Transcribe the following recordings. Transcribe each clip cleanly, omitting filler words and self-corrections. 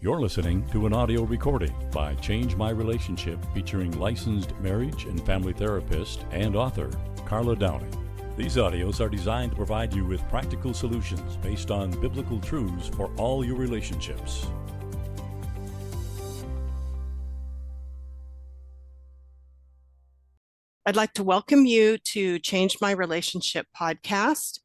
You're listening to an audio recording by Change My Relationship featuring licensed marriage and family therapist and author Carla Downing. These audios are designed to provide you with practical solutions based on biblical truths for all your relationships. I'd like to welcome you to Change My Relationship podcast.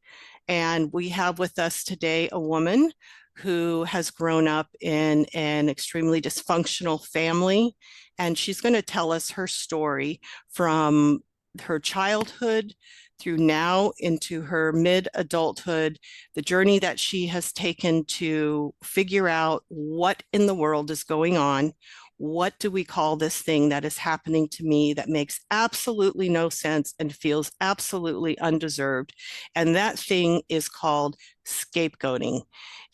And we have with us today a woman who has grown up in an extremely dysfunctional family. And she's going to tell us her story from her childhood through now into her mid-adulthood, the journey that she has taken to figure out what in the world is going on. What do we call this thing that is happening to me that makes absolutely no sense and feels absolutely undeserved? And that thing is called scapegoating.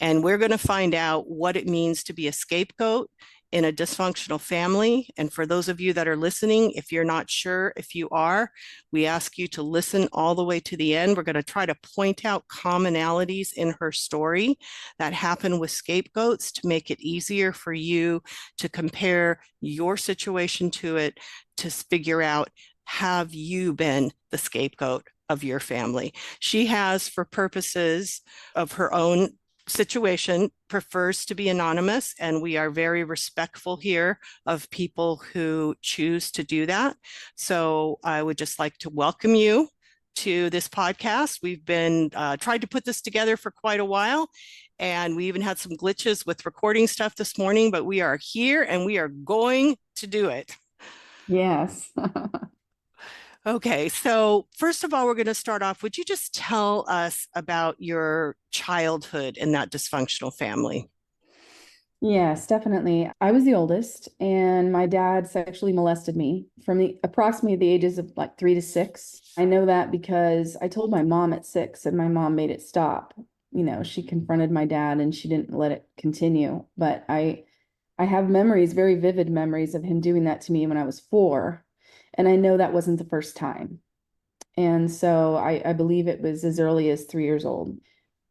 And we're going to find out what it means to be a scapegoat in a dysfunctional family. And for those of you that are listening, if you're not sure if you are, we ask you to listen all the way to the end. We're going to try to point out commonalities in her story that happen with scapegoats to make it easier for you to compare your situation to it, to figure out, have you been the scapegoat of your family? She has, for purposes of her own situation, prefers to be anonymous, and we are very respectful here of people who choose to do that. So I would just like to welcome you to this podcast. We've been tried to put this together for quite a while, and we even had some glitches with recording stuff this morning, but we are here and we are going to do it. Yes. Okay, so first of all, we're going to start off. Would you just tell us about your childhood in that dysfunctional family? Yes, definitely. I was the oldest, and my dad sexually molested me from approximately the ages of like 3 to 6. I know that because I told my mom at 6, and my mom made it stop. You know, she confronted my dad and she didn't let it continue. But I have memories, very vivid memories of him doing that to me when I was 4. And I know that wasn't the first time. And so I believe it was as early as 3 years old.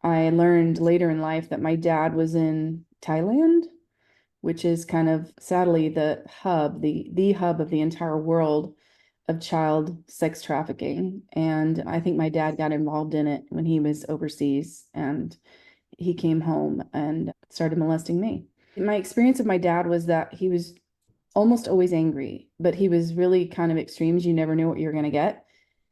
I learned later in life that my dad was in Thailand, which is kind of sadly the hub, the hub of the entire world of child sex trafficking. And I think my dad got involved in it when he was overseas, and he came home and started molesting me. My experience of my dad was that he was almost always angry, but he was really kind of extremes. You never knew what you were going to get.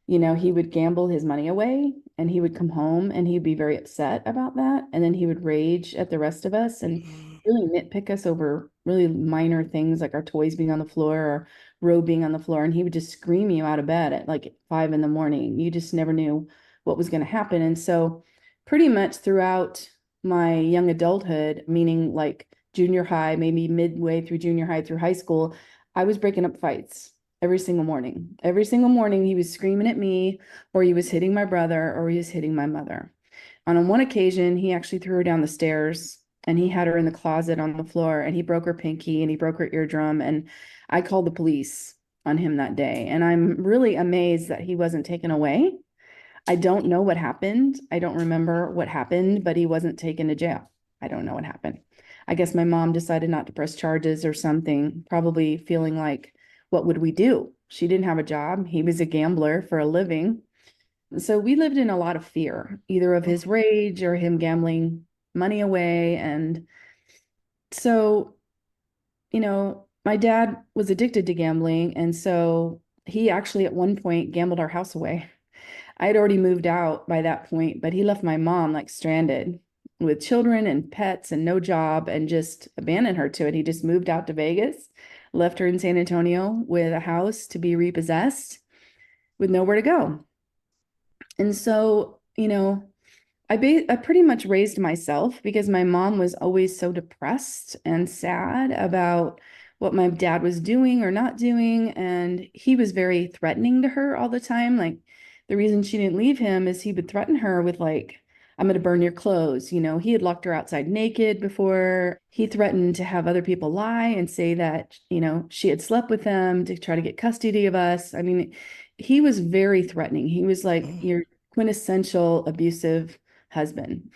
You know, he would gamble his money away, and he would come home and he'd be very upset about that. And then he would rage at the rest of us and really nitpick us over really minor things like our toys being on the floor or robe being on the floor. And he would just scream you out of bed at like 5 a.m. You just never knew what was going to happen. And so pretty much throughout my young adulthood, meaning like junior high, maybe midway through junior high through high school, I was breaking up fights every single morning. Every single morning he was screaming at me, or he was hitting my brother, or he was hitting my mother. On one occasion, he actually threw her down the stairs, and he had her in the closet on the floor, and he broke her pinky and he broke her eardrum. And I called the police on him that day. And I'm really amazed that he wasn't taken away. I don't know what happened. I don't remember what happened, but he wasn't taken to jail. I don't know what happened. I guess my mom decided not to press charges or something, probably feeling like, what would we do? She didn't have a job. He was a gambler for a living. So we lived in a lot of fear, either of his rage or him gambling money away. And so, you know, my dad was addicted to gambling. And so he actually at one point gambled our house away. I had already moved out by that point, but he left my mom like stranded with children and pets and no job, and just abandoned her to it. He just moved out to Vegas, left her in San Antonio with a house to be repossessed with nowhere to go. And so, you know, I pretty much raised myself because my mom was always so depressed and sad about what my dad was doing or not doing. And he was very threatening to her all the time. Like, the reason she didn't leave him is he would threaten her with like, I'm going to burn your clothes. You know, he had locked her outside naked before. He threatened to have other people lie and say that, you know, she had slept with them to try to get custody of us. I mean, he was very threatening. He was like your quintessential abusive husband.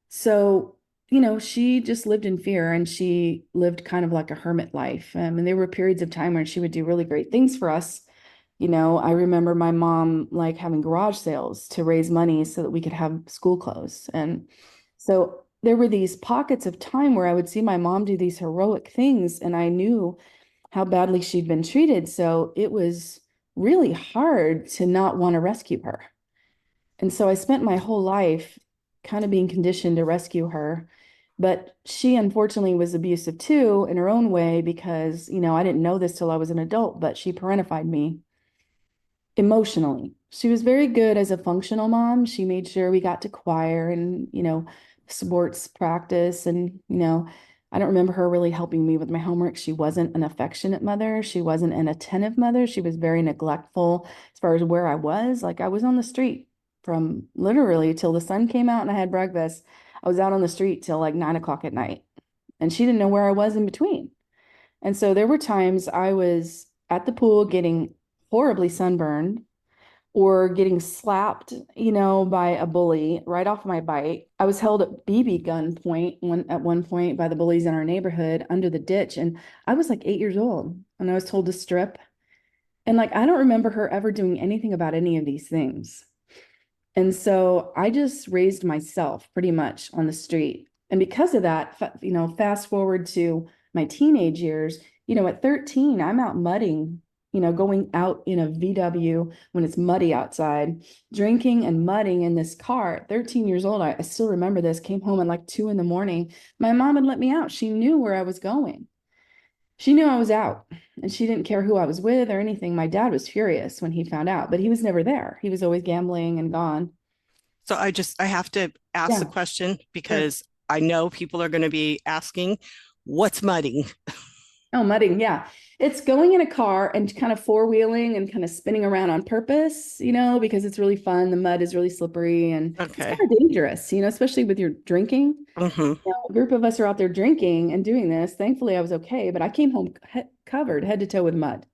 So she just lived in fear, and she lived kind of like a hermit life. And there were periods of time where she would do really great things for us. I remember my mom like having garage sales to raise money so that we could have school clothes. And so there were these pockets of time where I would see my mom do these heroic things, and I knew how badly she'd been treated. So it was really hard to not want to rescue her. And so I spent my whole life kind of being conditioned to rescue her. But she unfortunately was abusive too in her own way because, I didn't know this till I was an adult, but she parentified me emotionally. She was very good as a functional mom. She made sure we got to choir and, sports practice. And, I don't remember her really helping me with my homework. She wasn't an affectionate mother. She wasn't an attentive mother. She was very neglectful as far as where I was. Like I was on the street from literally till the sun came out and I had breakfast. I was out on the street till like 9 o'clock at night. And she didn't know where I was in between. And so there were times I was at the pool getting horribly sunburned or getting slapped, by a bully right off my bike. I was held at BB gun point at one point by the bullies in our neighborhood under the ditch. And I was like 8 years old and I was told to strip. And like, I don't remember her ever doing anything about any of these things. And so I just raised myself pretty much on the street. And because of that, fast forward to my teenage years, at 13, I'm out mudding, going out in a VW when it's muddy outside, drinking and mudding in this car. At 13 years old, I still remember this, came home at like 2 a.m. My mom had let me out. She knew where I was going. She knew I was out and she didn't care who I was with or anything. My dad was furious when he found out, but he was never there. He was always gambling and gone. So I have to ask the Yeah, question sure. because I know people are going to be asking, what's mudding? Oh, mudding. Yeah. It's going in a car and kind of four-wheeling and kind of spinning around on purpose, because it's really fun. The mud is really slippery and it's kind Okay. of dangerous, especially with your drinking. Hmm. A group of us are out there drinking and doing this. Thankfully, I was okay, but I came home covered head to toe with mud.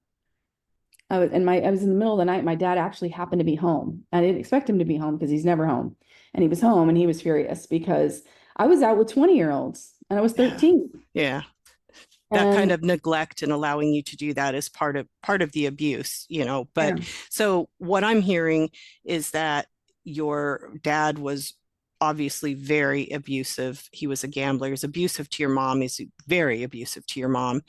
I was in the middle of the night. My dad actually happened to be home. I didn't expect him to be home because he's never home. And he was home and he was furious because I was out with 20-year-olds and I was Yeah. 13. Yeah. That kind And of neglect and allowing you to do that is part of the abuse, yeah, But so what I'm hearing is that your dad was obviously very abusive. He was a gambler. He's abusive to your mom. He's very abusive to your mom.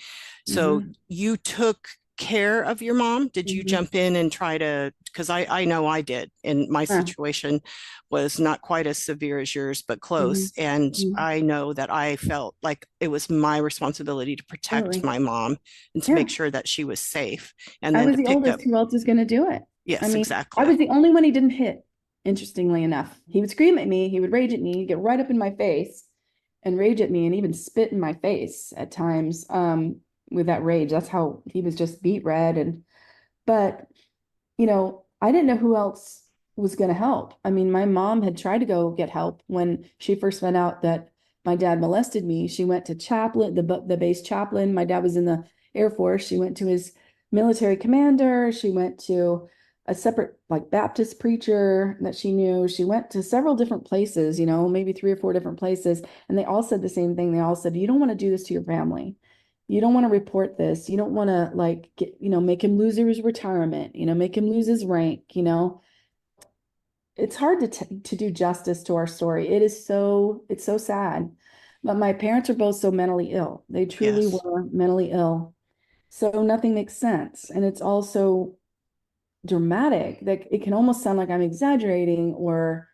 So hmm you took care of your mom? Did you hmm jump in and try to, because I know I did, and my situation was not quite as severe as yours, but hmm close. And hmm I know that I felt like it was my responsibility to protect Absolutely. my mom and to Yeah. make sure that she was safe. And I then was to the pick up, oldest. Who else is going to do it? I yes, mean, I exactly. was the only one he didn't hit, interestingly enough. He would scream at me, he would rage at me, he'd get right up in my face and rage at me and even spit in my face at times with that rage. That's how he was just beet red. But, I didn't know who else was going to help. I mean, my mom had tried to go get help when she first found out that my dad molested me. She went to chaplain, the base chaplain. My dad was in the Air Force. She went to his military commander. She went to a separate like Baptist preacher that she knew. She went to several different places, maybe 3 or 4 different places. And they all said the same thing. They all said, you don't want to do this to your family. You don't want to report this. You don't want to like get, make him lose his retirement, make him lose his rank. It's hard to do justice to our story. It's so sad. But my parents are both so mentally ill. They truly Yes. were mentally ill. So nothing makes sense. And it's also dramatic. That it can almost sound like I'm exaggerating or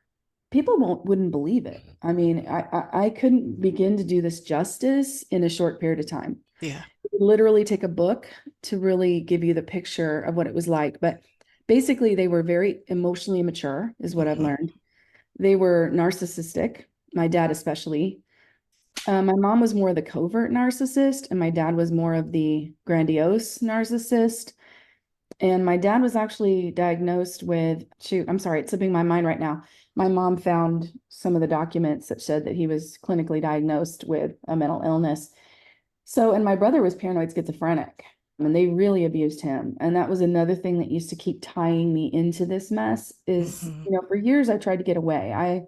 people wouldn't believe it. I mean, I couldn't begin to do this justice in a short period of time. Yeah. It would literally take a book to really give you the picture of what it was like. But basically, they were very emotionally immature, is what I've Hmm. learned. They were narcissistic, my dad especially. My mom was more of the covert narcissist, and my dad was more of the grandiose narcissist. And my dad was actually diagnosed with, shoot, I'm sorry, it's slipping my mind right now. My mom found some of the documents that said that he was clinically diagnosed with a mental illness. So, and my brother was paranoid schizophrenic, and they really abused him. And that was another thing that used to keep tying me into this mess is, Hmm. for years I tried to get away.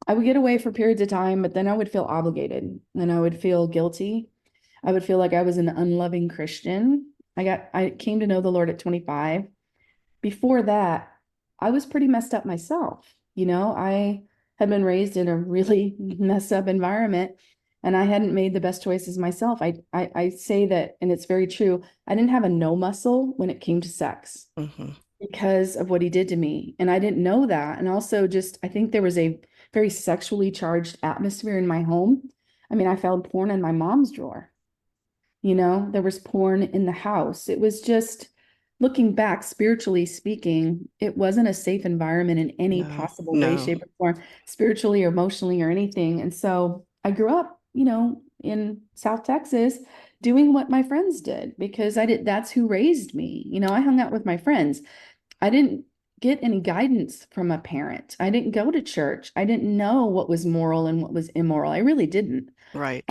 I would get away for periods of time, but then I would feel obligated and I would feel guilty. I would feel like I was an unloving Christian. I came to know the Lord at 25. Before that, I was pretty messed up myself. I had been raised in a really messed up environment and I hadn't made the best choices myself. I say that, and it's very true. I didn't have a no muscle when it came to sex because of what he did to me. And I didn't know that. And also just, I think there was a very sexually charged atmosphere in my home. I mean, I found porn in my mom's drawer. There was porn in the house. It was just, looking back, spiritually speaking, it wasn't a safe environment in any possible way, shape, or form, spiritually or emotionally or anything. And so I grew up, in South Texas doing what my friends did because that's who raised me. I hung out with my friends. I didn't get any guidance from a parent. I didn't go to church. I didn't know what was moral and what was immoral. I really didn't. Right.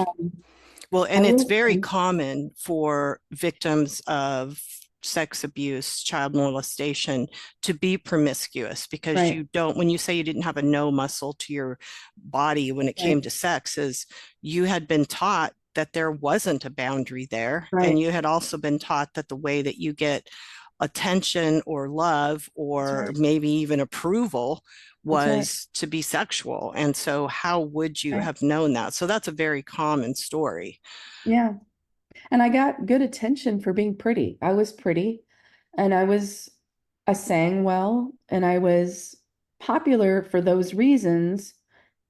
Well, and it's very common for victims of sex abuse, child molestation to be promiscuous because you don't, when you say you didn't have a no muscle to your body when it came to sex, is you had been taught that there wasn't a boundary there. And you had also been taught that the way that you get attention or love or maybe even approval was to be sexual. And so how would you have known that? So that's a very common story. Yeah. And I got good attention for being pretty. I was pretty and I sang well and I was popular for those reasons,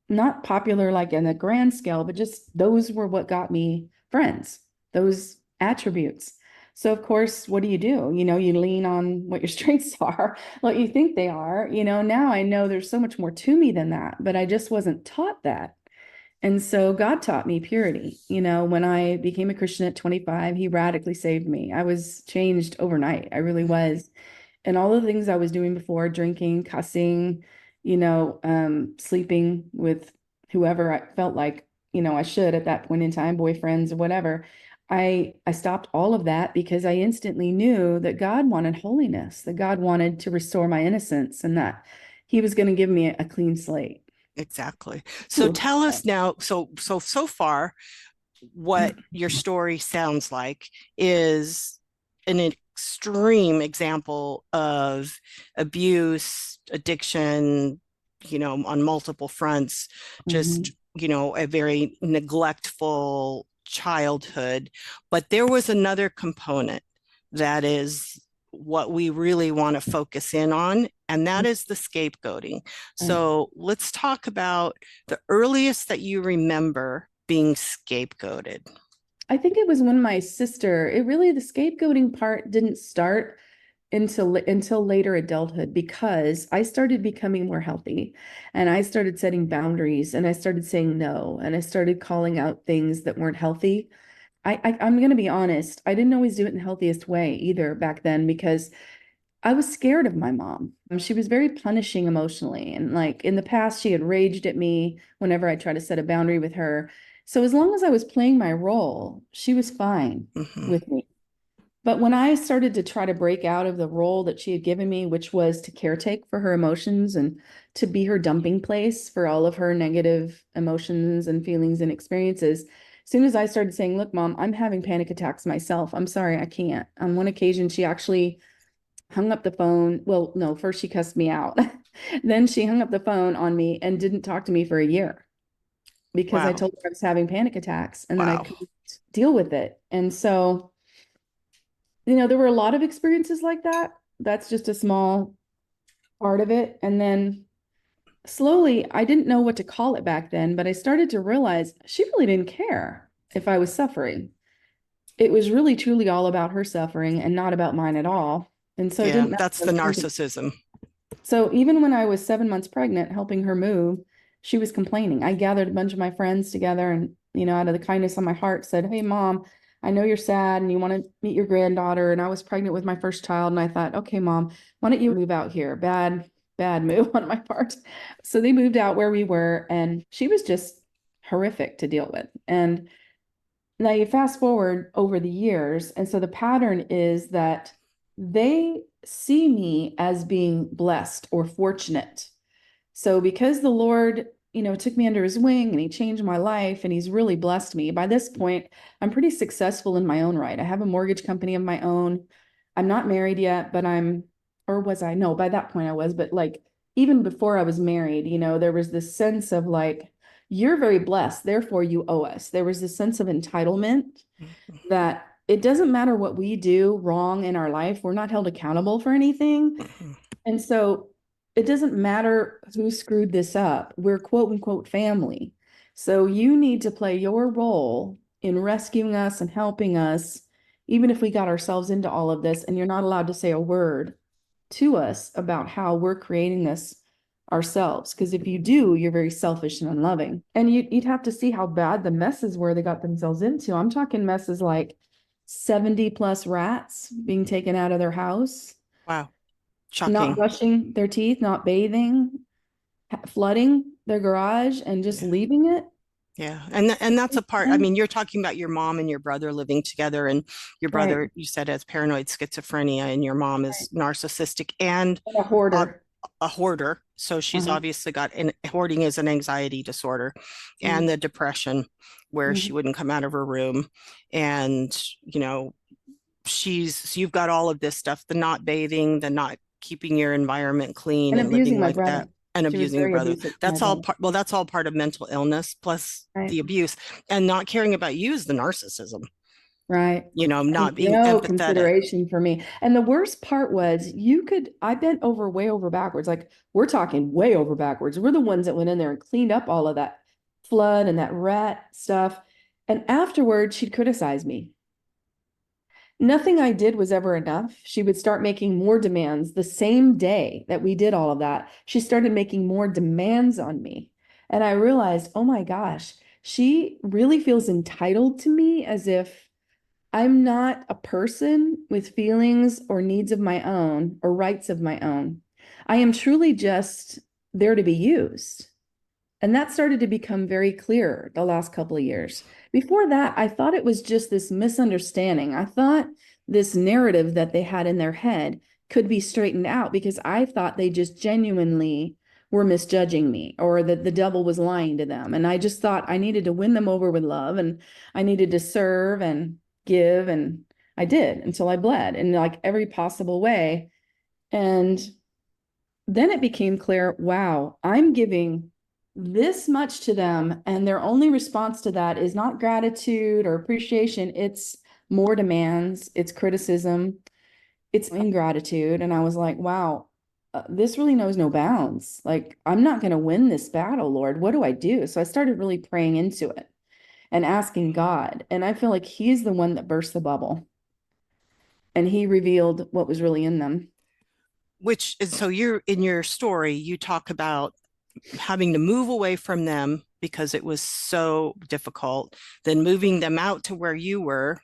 not popular like in a grand scale, but just those were what got me friends, those attributes. So of course, what do? You lean on what your strengths are, what you think they are. Now I know there's so much more to me than that, but I just wasn't taught that. And so God taught me purity. When I became a Christian at 25, he radically saved me. I was changed overnight. I really was. And all the things I was doing before, drinking, cussing, sleeping with whoever I felt like, I should at that point in time, boyfriends or whatever. I stopped all of that because I instantly knew that God wanted holiness, that God wanted to restore my innocence and that he was going to give me a clean slate. Exactly. So tell us now, so far, what your story sounds like is an extreme example of abuse, addiction, on multiple fronts, just, a very neglectful childhood. But there was another component that is what we really want to focus in on, and that is the scapegoating. So let's talk about the earliest that you remember being scapegoated. I think it was when my sister, the scapegoating part didn't start until later adulthood because I started becoming more healthy and I started setting boundaries and I started saying no and I started calling out things that weren't healthy. I'm going to be honest. I didn't always do it in the healthiest way either back then because I was scared of my mom. She was very punishing emotionally. And like in the past, she had raged at me whenever I tried to set a boundary with her. So as long as I was playing my role, she was fine with me. But when I started to try to break out of the role that she had given me, which was to caretake for her emotions and to be her dumping place for all of her negative emotions and feelings and experiences, as soon as I started saying, look, mom, I'm having panic attacks myself. I'm sorry, I can't. On one occasion, she actually hung up the phone. Well, no, first she cussed me out. Then she hung up the phone on me and didn't talk to me for a year because I told her I was having panic attacks and then I couldn't deal with it. And so, there were a lot of experiences like that. That's just a small part of it. And then slowly, I didn't know what to call it back then, but I started to realize she really didn't care if I was suffering. It was really truly all about her suffering and not about mine at all. And so it didn't matter. That's the narcissism. So even when I was 7 months pregnant, helping her move, she was complaining. I gathered a bunch of my friends together and, out of the kindness of my heart said, hey, mom, I know you're sad and you want to meet your granddaughter. And I was pregnant with my first child. And I thought, okay, mom, why don't you move out here? Bad move on my part. So they moved out where we were and she was just horrific to deal with. And now you fast forward over the years. And so the pattern is that they see me as being blessed or fortunate. So because the Lord took me under his wing and he changed my life and he's really blessed me. By this point, I'm pretty successful in my own right. I have a mortgage company of my own. I'm not married yet, but or was I? No, by that point I was, but like even before I was married, there was this sense of like, you're very blessed, therefore you owe us. There was this sense of entitlement that it doesn't matter what we do wrong in our life, we're not held accountable for anything. And so it doesn't matter who screwed this up. We're quote unquote family. So you need to play your role in rescuing us and helping us, even if we got ourselves into all of this, and you're not allowed to say a word to us about how we're creating this ourselves. Because if you do, you're very selfish and unloving. And you'd have to see how bad the messes were they got themselves into. I'm talking messes like 70 plus rats being taken out of their house. Wow. Shocking. Not brushing their teeth, not bathing, flooding their garage and just leaving it. Yeah. And that's a part, I mean, you're talking about your mom and your brother living together, and your brother, Right. you said, has paranoid schizophrenia, and your mom is narcissistic and a hoarder. A hoarder. So she's obviously got, and hoarding is an anxiety disorder, and the depression where she wouldn't come out of her room. And, you've got all of this stuff, the not bathing, the not keeping your environment clean and living like that, and abusing your brother. That's all part, well, that's all part of mental illness plus the abuse, and not caring about you is the narcissism. Right. Not being no empathetic. Consideration for me. And the worst part was I bent over way over backwards. Like we're talking way over backwards. We're the ones that went in there and cleaned up all of that flood and that rat stuff. And afterwards she'd criticize me. Nothing I did was ever enough. She would start making more demands the same day that we did all of that. She started making more demands on me. And I realized, oh my gosh, she really feels entitled to me as if I'm not a person with feelings or needs of my own or rights of my own. I am truly just there to be used. And that started to become very clear the last couple of years. Before that, I thought it was just this misunderstanding. I thought this narrative that they had in their head could be straightened out because I thought they just genuinely were misjudging me or that the devil was lying to them. And I just thought I needed to win them over with love and I needed to serve and give. And I did until I bled in like every possible way. And then it became clear, wow, I'm giving this much to them, and their only response to that is not gratitude or appreciation. It's more demands, it's criticism, it's ingratitude. And I was like, wow, this really knows no bounds. Like, I'm not going to win this battle, Lord. What do I do? So I started really praying into it and asking God. And I feel like He's the one that burst the bubble, and He revealed what was really in them. Which is, so you're in your story, you talk about having to move away from them because it was so difficult, then moving them out to where you were,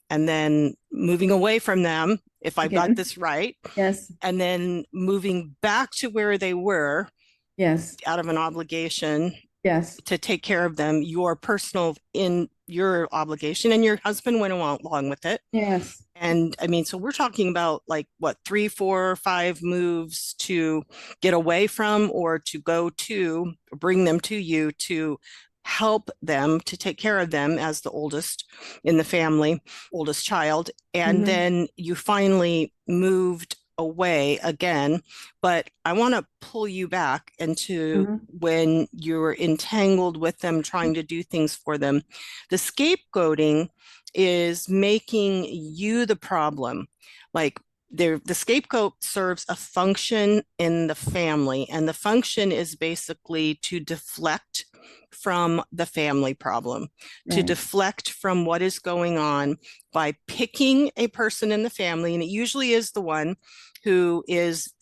and then moving away from them, if I've got this right. Yes. And then moving back to where they were. Yes. Out of an obligation. Yes. To take care of them, your personal, in your obligation, and your husband went along with it. Yes. And I mean, so we're talking about like what, 3, 4, 5 moves to get away from, or to go to, bring them to you, to help them, to take care of them as the oldest in the family, oldest child. And then you finally moved away again. But I want to pull you back into when you're entangled with them, trying to do things for them. The scapegoating is making you the problem. Like the scapegoat serves a function in the family, and the function is basically to deflect from the family problem, to deflect from what is going on by picking a person in the family. And it usually is the one who is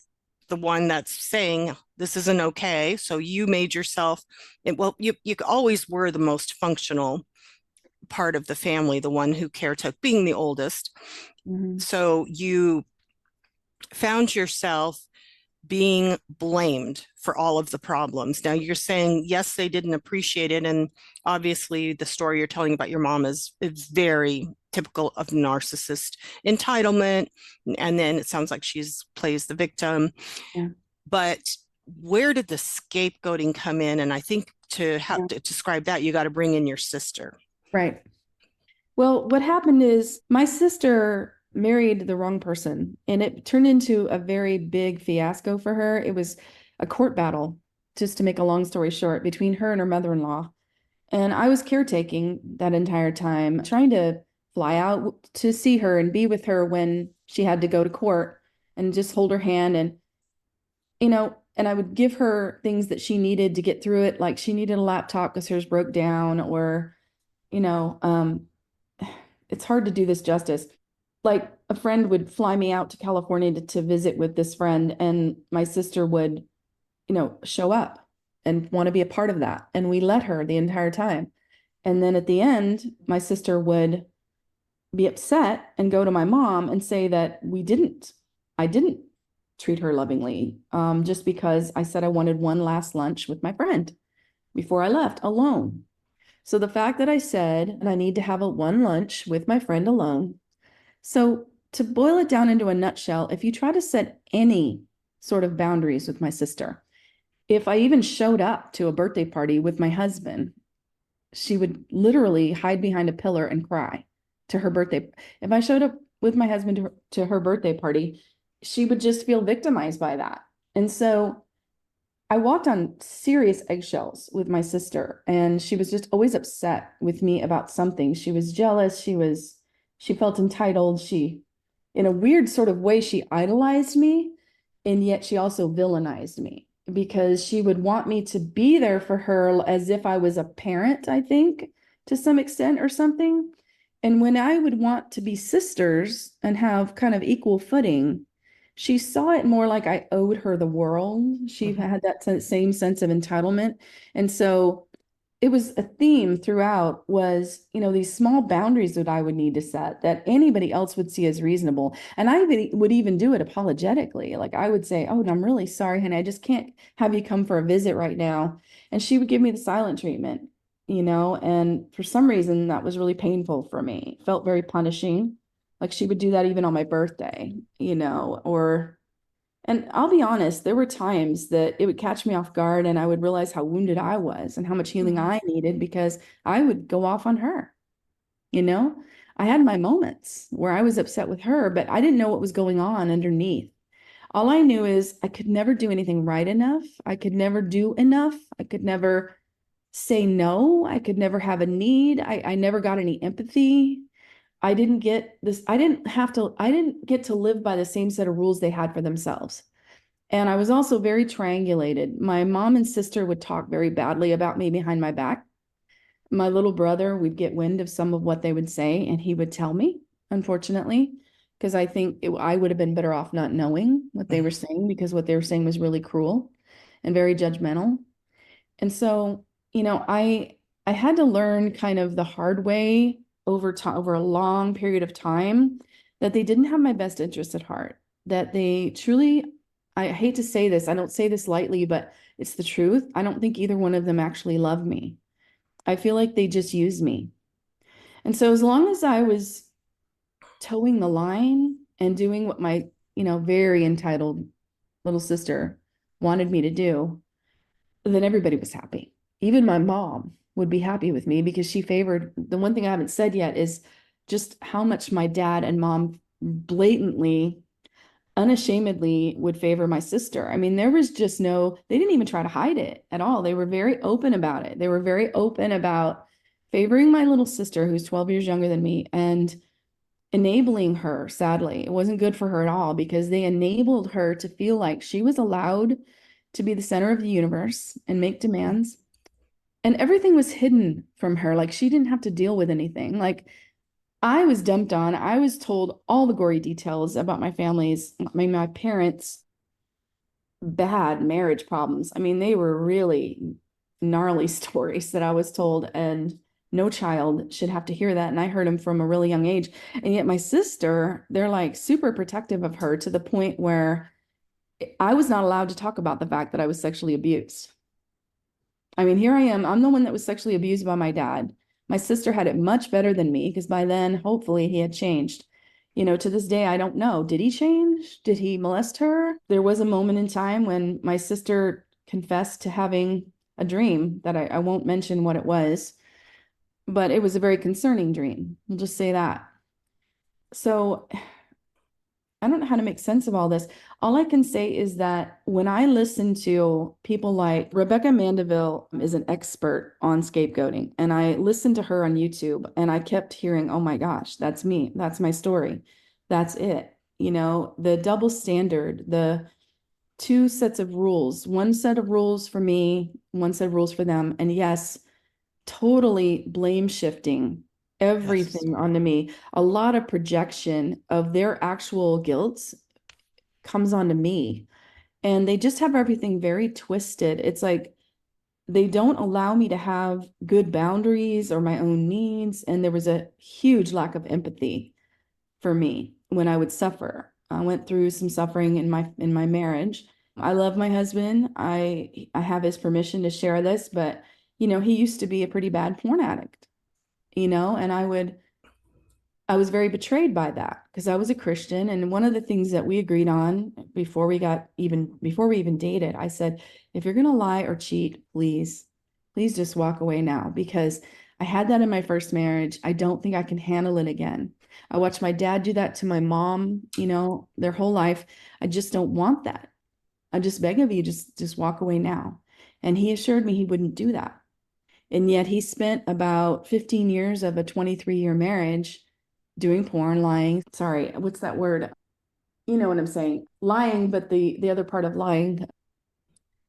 the one that's saying, this isn't okay. So you made yourself, well, you always were the most functional part of the family, the one who caretook, being the oldest. So you found yourself being blamed for all of the problems. Now you're saying, yes, they didn't appreciate it. And obviously the story you're telling about your mom is very typical of narcissist entitlement. And then it sounds like plays the victim. But where did the scapegoating come in? And I think to have Yeah. to describe that, you got to bring in your sister. Right. Well, what happened is my sister married the wrong person, and it turned into a very big fiasco for her. It was a court battle, just to make a long story short, between her and her mother-in-law. And I was caretaking that entire time, trying to fly out to see her and be with her when she had to go to court and just hold her hand. And, and I would give her things that she needed to get through it. Like she needed a laptop because hers broke down, or, you know, it's hard to do this justice. Like a friend would fly me out to California to visit with this friend, and my sister would, show up and want to be a part of that. And we let her the entire time. And then at the end, my sister would be upset and go to my mom and say that I didn't treat her lovingly, just because I said I wanted one last lunch with my friend before I left alone. So the fact that I said that I need to have a one lunch with my friend alone. So to boil it down into a nutshell, if you try to set any sort of boundaries with my sister, if I even showed up to a birthday party with my husband, she would literally hide behind a pillar and cry to her birthday. If I showed up with my husband to her birthday party, she would just feel victimized by that. And so I walked on serious eggshells with my sister, and she was just always upset with me about something. She was jealous. She felt entitled. In a weird sort of way, she idolized me, and yet she also villainized me because she would want me to be there for her as if I was a parent, I think, to some extent or something. And when I would want to be sisters and have kind of equal footing, she saw it more like I owed her the world. She had that same sense of entitlement. And so it was a theme throughout was, these small boundaries that I would need to set that anybody else would see as reasonable. And I would even do it apologetically. Like I would say, oh, I'm really sorry, honey. I just can't have you come for a visit right now. And she would give me the silent treatment, and for some reason that was really painful for me. It felt very punishing. Like she would do that even on my birthday, and I'll be honest, there were times that it would catch me off guard and I would realize how wounded I was and how much healing I needed because I would go off on her. You know, I had my moments where I was upset with her, but I didn't know what was going on underneath. All I knew is I could never do anything right enough. I could never do enough. I could never say no. I could never have a need. I never got any empathy. I didn't get this. I didn't get to live by the same set of rules they had for themselves. And I was also very triangulated. My mom and sister would talk very badly about me behind my back. My little brother would get wind of some of what they would say, and he would tell me, unfortunately, because I think I would have been better off not knowing what they were saying because what they were saying was really cruel and very judgmental. And so, I had to learn kind of the hard way over time, over a long period of time, that they didn't have my best interest at heart, that they truly, I hate to say this, I don't say this lightly, but it's the truth. I don't think either one of them actually loved me. I feel like they just used me. And so as long as I was towing the line and doing what my, very entitled little sister wanted me to do, then everybody was happy. Even my mom would be happy with me because she favored, the one thing I haven't said yet is just how much my dad and mom blatantly, unashamedly would favor my sister. I mean, there was just they didn't even try to hide it at all. They were very open about it. They were very open about favoring my little sister, who's 12 years younger than me, and enabling her. Sadly, it wasn't good for her at all because they enabled her to feel like she was allowed to be the center of the universe and make demands. And everything was hidden from her. Like she didn't have to deal with anything. Like I was dumped on. I was told all the gory details about my parents' bad marriage problems. I mean, they were really gnarly stories that I was told, and no child should have to hear that. And I heard them from a really young age. And yet my sister, they're like super protective of her to the point where I was not allowed to talk about the fact that I was sexually abused. I mean, here I am. I'm the one that was sexually abused by my dad. My sister had it much better than me because by then, hopefully, he had changed. To this day, I don't know. Did he change? Did he molest her? There was a moment in time when my sister confessed to having a dream that I won't mention what it was, but it was a very concerning dream. We'll just say that. So I don't know how to make sense of all this. All I can say is that when I listen to people like Rebecca Mandeville is an expert on scapegoating, and I listened to her on YouTube and I kept hearing, oh my gosh, that's me. That's my story. That's it. The double standard, the two sets of rules, one set of rules for me, one set of rules for them. And yes, totally blame shifting everything onto me. A lot of projection of their actual guilt comes onto me. And they just have everything very twisted. It's like they don't allow me to have good boundaries or my own needs. And there was a huge lack of empathy for me when I would suffer. I went through some suffering in my marriage. I love my husband. I have his permission to share this, but he used to be a pretty bad porn addict, and I was very betrayed by that because I was a Christian. And one of the things that we agreed on before we even dated, I said, if you're going to lie or cheat, please just walk away now, because I had that in my first marriage. I don't think I can handle it again. I watched my dad do that to my mom, their whole life. I just don't want that. I just beg of you, just walk away now. And he assured me he wouldn't do that. And yet he spent about 15 years of a 23-year marriage doing porn, lying. Sorry, what's that word? You know what I'm saying? Lying, but the other part of lying.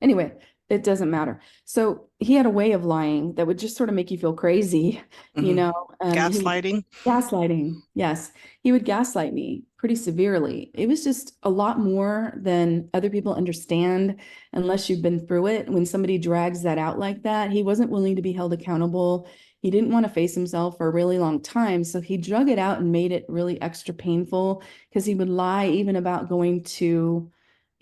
Anyway, it doesn't matter. So he had a way of lying that would just sort of make you feel crazy, Gaslighting. Gaslighting. Yes. He would gaslight me pretty severely. It was just a lot more than other people understand unless you've been through it. When somebody drags that out like that, he wasn't willing to be held accountable. He didn't want to face himself for a really long time. So he drug it out and made it really extra painful, because he would lie even about going to,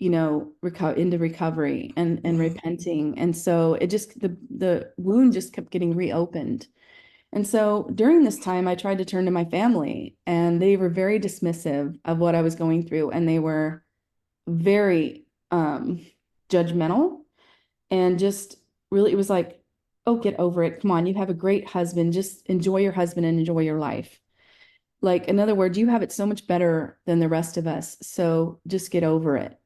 into recovery and repenting. And so it just, the wound just kept getting reopened. And so during this time, I tried to turn to my family, and they were very dismissive of what I was going through. And they were very judgmental, and just really, it was like, oh, get over it. Come on, you have a great husband. Just enjoy your husband and enjoy your life. Like, in other words, you have it so much better than the rest of us. So just get over it.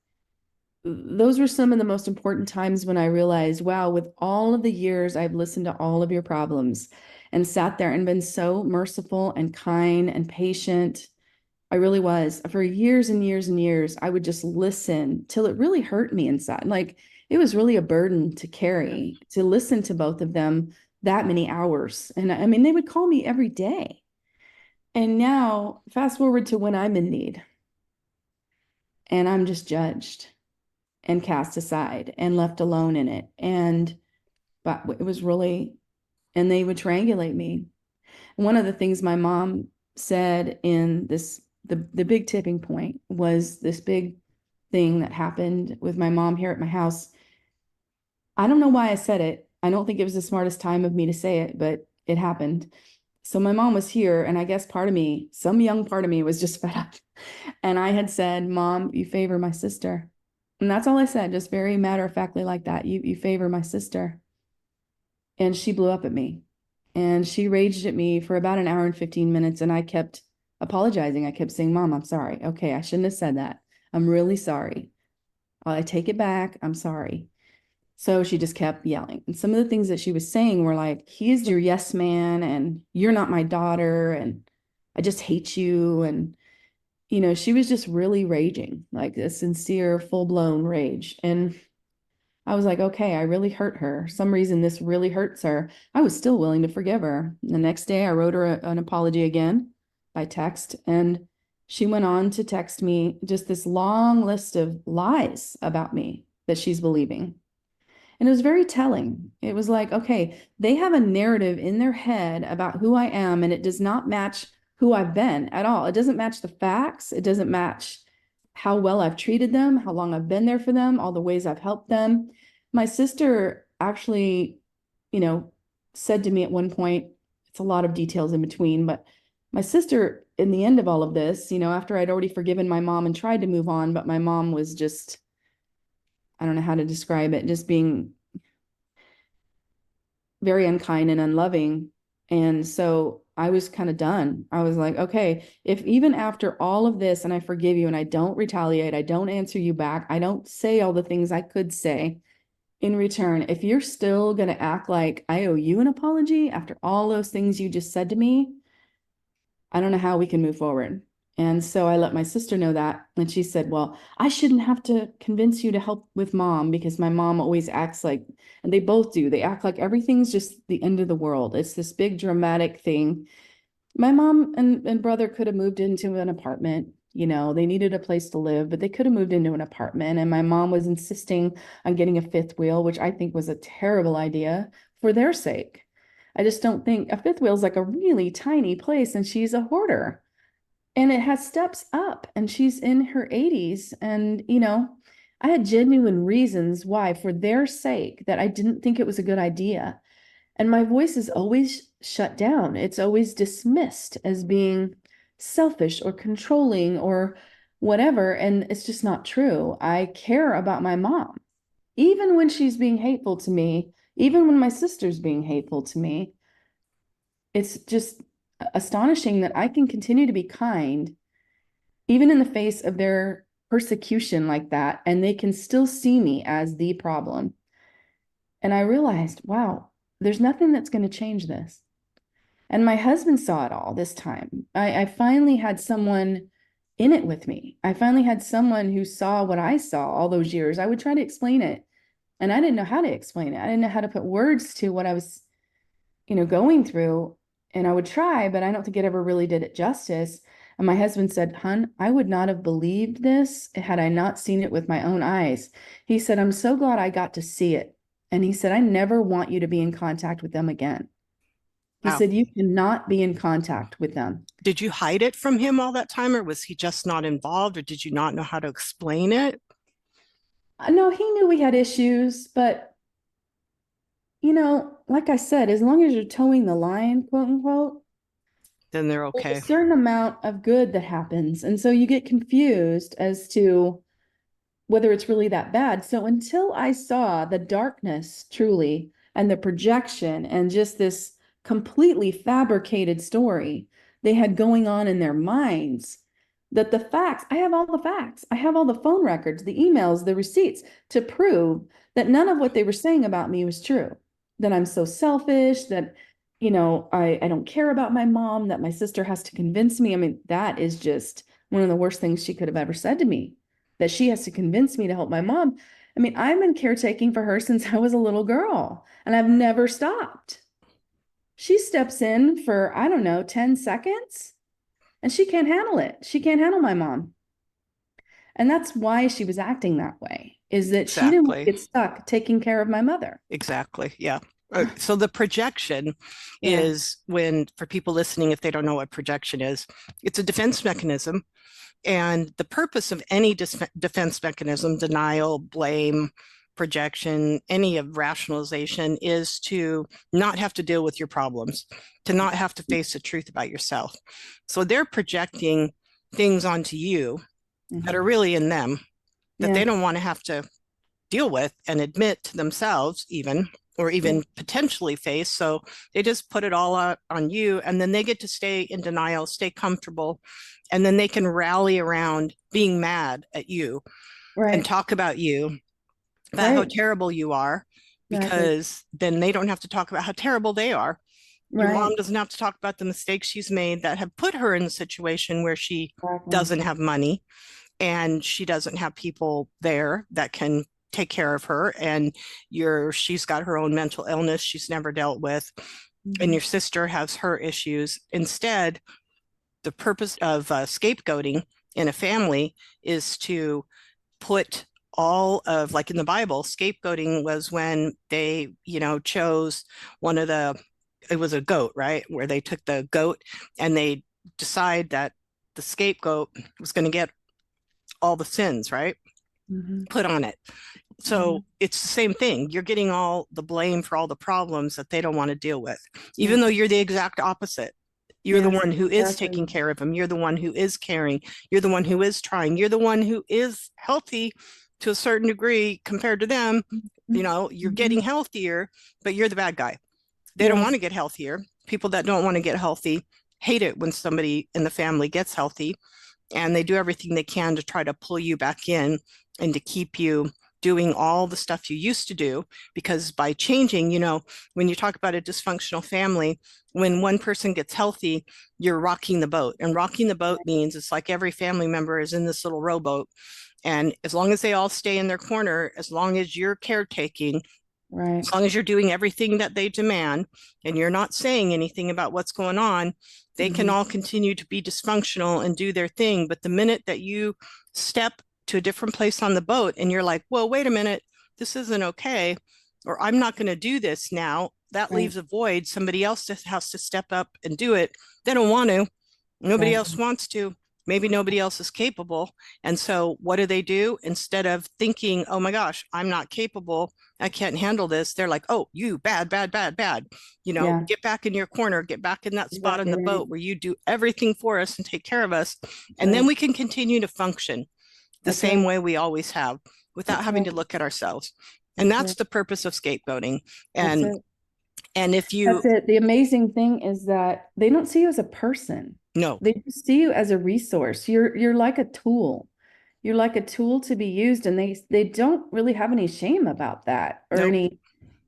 Those were some of the most important times when I realized, wow, with all of the years I've listened to all of your problems and sat there and been so merciful and kind and patient. I really was. For years and years and years, I would just listen till it really hurt me inside. Like, it was really a burden to carry, to listen to both of them that many hours. And I mean, they would call me every day. And now, fast forward to when I'm in need and I'm just judged and cast aside and left alone in it. But it was really, and they would triangulate me. One of the things my mom said in the big tipping point was this big thing that happened with my mom here at my house. I don't know why I said it. I don't think it was the smartest time of me to say it, but it happened. So my mom was here, and I guess some young part of me was just fed up. And I had said, Mom, you favor my sister. And that's all I said, just very matter-of-factly like that. You favor my sister. And she blew up at me. And she raged at me for about an hour and 15 minutes. And I kept apologizing. I kept saying, Mom, I'm sorry. Okay, I shouldn't have said that. I'm really sorry. I take it back. I'm sorry. So she just kept yelling. And some of the things that she was saying were like, he is your yes man, and you're not my daughter, and I just hate you. And she was just really raging, like a sincere, full-blown rage. And I was like, okay, I really hurt her. Some reason this really hurts her. I was still willing to forgive her. The next day, I wrote her an apology again by text. And she went on to text me just this long list of lies about me that she's believing. And it was very telling. It was like, okay, they have a narrative in their head about who I am, and it does not match who I've been at all. It doesn't match the facts. It doesn't match how well I've treated them, how long I've been there for them, all the ways I've helped them. My sister actually, said to me at one point, it's a lot of details in between, but My sister, in the end of all of this, after I'd already forgiven my mom and tried to move on, but my mom was just, I don't know how to describe it, just being very unkind and unloving. And so I was kind of done. I was like, okay, if even after all of this and I forgive you and I don't retaliate, I don't answer you back, I don't say all the things I could say in return, if you're still going to act like I owe you an apology after all those things you just said to me, I don't know how we can move forward. And so I let my sister know that. And she said, well, I shouldn't have to convince you to help with mom because my mom always acts like, and they both do, they act like everything's just the end of the world. It's this big dramatic thing. My mom and brother could have moved into an apartment. They needed a place to live, but they could have moved into an apartment. And my mom was insisting on getting a fifth wheel, which I think was a terrible idea for their sake. I just don't think a fifth wheel is like a really tiny place, and she's a hoarder. And it has steps up, and she's in her 80s. And, I had genuine reasons why, for their sake, that I didn't think it was a good idea. And my voice is always shut down. It's always dismissed as being selfish or controlling or whatever. And it's just not true. I care about my mom, even when she's being hateful to me, even when my sister's being hateful to me. It's just astonishing that I can continue to be kind, even in the face of their persecution like that, and they can still see me as the problem. And I realized, wow, there's nothing that's going to change this. And my husband saw it all this time. I finally had someone in it with me. I finally had someone who saw what I saw all those years. I would try to explain it, and I didn't know how to explain it. I didn't know how to put words to what I was, going through. And I would try, but I don't think it ever really did it justice. And my husband said, "Hun, I would not have believed this had I not seen it with my own eyes." He said, "I'm so glad I got to see it." And he said, "I never want you to be in contact with them again." He Wow. said, "You cannot be in contact with them." Did you hide it from him all that time, or was he just not involved, or did you not know how to explain it? No, he knew we had issues, but like I said, as long as you're towing the line, quote unquote, Then they're there's a okay. certain amount of good that happens. And so you get confused as to whether it's really that bad. So until I saw the darkness truly and the projection and just this completely fabricated story they had going on in their minds, that the facts, I have all the facts, I have all the phone records, the emails, the receipts to prove that none of what they were saying about me was true, that I'm so selfish, that I don't care about my mom, that my sister has to convince me. I mean, that is just one of the worst things she could have ever said to me, that she has to convince me to help my mom. I mean, I've been caretaking for her since I was a little girl, and I've never stopped. She steps in for, I don't know, 10 seconds, and she can't handle it. She can't handle my mom. And that's why she was acting that way, is that she didn't want to Exactly. get stuck taking care of my mother. Exactly. Yeah. So the projection Yeah. is when, for people listening, if they don't know what projection is, it's a defense mechanism. And the purpose of any defense mechanism, denial, blame, projection, any of rationalization, is to not have to deal with your problems, to not have to face the truth about yourself. So they're projecting things onto you that are really in them, that they Yeah. don't want to have to deal with and admit to themselves even, or even potentially face. So they just put it all out on you, and then they get to stay in denial, stay comfortable, and then they can rally around being mad at you and Right. talk about you, about how Right. terrible you are, Exactly. because then they don't have to talk about how terrible they are. Your mom Right. doesn't have to talk about the mistakes she's made that have put her in a situation where she Exactly. doesn't have money and she doesn't have people there that can take care of her, and she's got her own mental illness she's never dealt with, and your sister has her issues. Instead, the purpose of scapegoating in a family is to put all of, like in the Bible, scapegoating was when they, chose one of the, it was a goat, right? Where they took the goat and they decide that the scapegoat was going to get all the sins, right? Put on it. So it's the same thing. You're getting all the blame for all the problems that they don't want to deal with, even though you're the exact opposite. You're the Yes, one who is exactly. taking care of them. You're the one who is caring. You're the one who is trying. You're the one who is healthy to a certain degree compared to them. You know, you're Mhm. getting healthier, but you're the bad guy. They don't want Yes, to get healthier. People that don't want to get healthy hate it when somebody in the family gets healthy, and they do everything they can to try to pull you back in and to keep you doing all the stuff you used to do. Because by changing, you know, when you talk about a dysfunctional family, when one person gets healthy, you're rocking the boat. And rocking the boat means it's like every family member is in this little rowboat. And as long as they all stay in their corner, as long as you're caretaking, right, as long as you're doing everything that they demand and you're not saying anything about what's going on, they can hmm, all continue to be dysfunctional and do their thing. But the minute that you step to a different place on the boat and you're like, well, wait a minute, this isn't okay, or I'm not going to do this now, that right, leaves a void. Somebody else just has to step up and do it. They don't want to. Nobody right, else wants to. Maybe nobody else is capable. And so what do? Instead of thinking, oh my gosh, I'm not capable, I can't handle this, they're like, oh, you bad, bad, bad, bad. You know, yeah, get back in your corner, get back in that spot in exactly the right, boat where you do everything for us and take care of us. And then right. we can continue to function the That's same right, way we always have without that's having right, to look at ourselves. And that's that's right, the purpose of scapegoating. that's And it. if you That's it. The amazing thing is that they don't see you as a person. no, They just see you as a resource. You're like a tool. You're like a tool to be used, and they don't really have any shame about that or no, any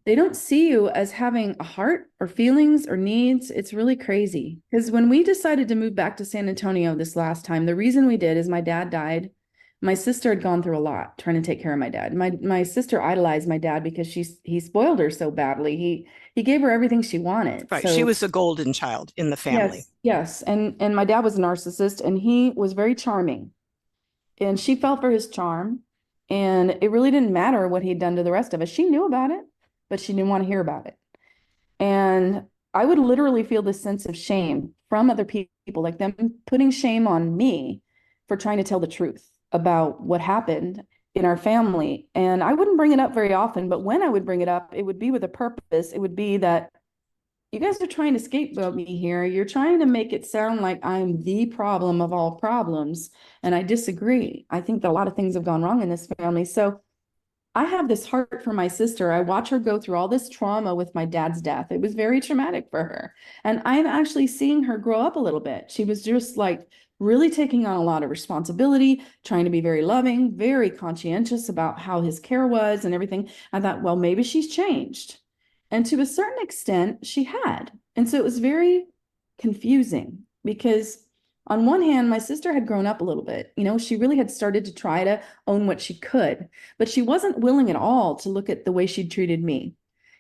they don't see you as having a heart or feelings or needs. It's really crazy. Because when we decided to move back to San Antonio this last time, the reason we did is my dad died. My sister had gone through a lot trying to take care of my dad. My sister idolized my dad because he spoiled her so badly. He gave her everything she wanted. right. She So was the golden child in the family. yes, yes. And my dad was a narcissist and he was very charming. And she fell for his charm. And it really didn't matter what he'd done to the rest of us. She knew about it, but she didn't want to hear about it. And I would literally feel this sense of shame from other people, like them putting shame on me for trying to tell the truth about what happened in our family. And I wouldn't bring it up very often, but when I would bring it up, it would be with a purpose. It would be that you guys are trying to scapegoat me here. You're trying to make it sound like I'm the problem of all problems. And I disagree. I think that a lot of things have gone wrong in this family. So I have this heart for my sister. I watch her go through all this trauma with my dad's death. It was very traumatic for her. And I'm actually seeing her grow up a little bit. She was just like really taking on a lot of responsibility, trying to be very loving, very conscientious about how his care was and everything. I thought, well, maybe she's changed. And to a certain extent, she had. And so it was very confusing because on one hand, my sister had grown up a little bit. You know, she really had started to try to own what she could, but she wasn't willing at all to look at the way she'd treated me.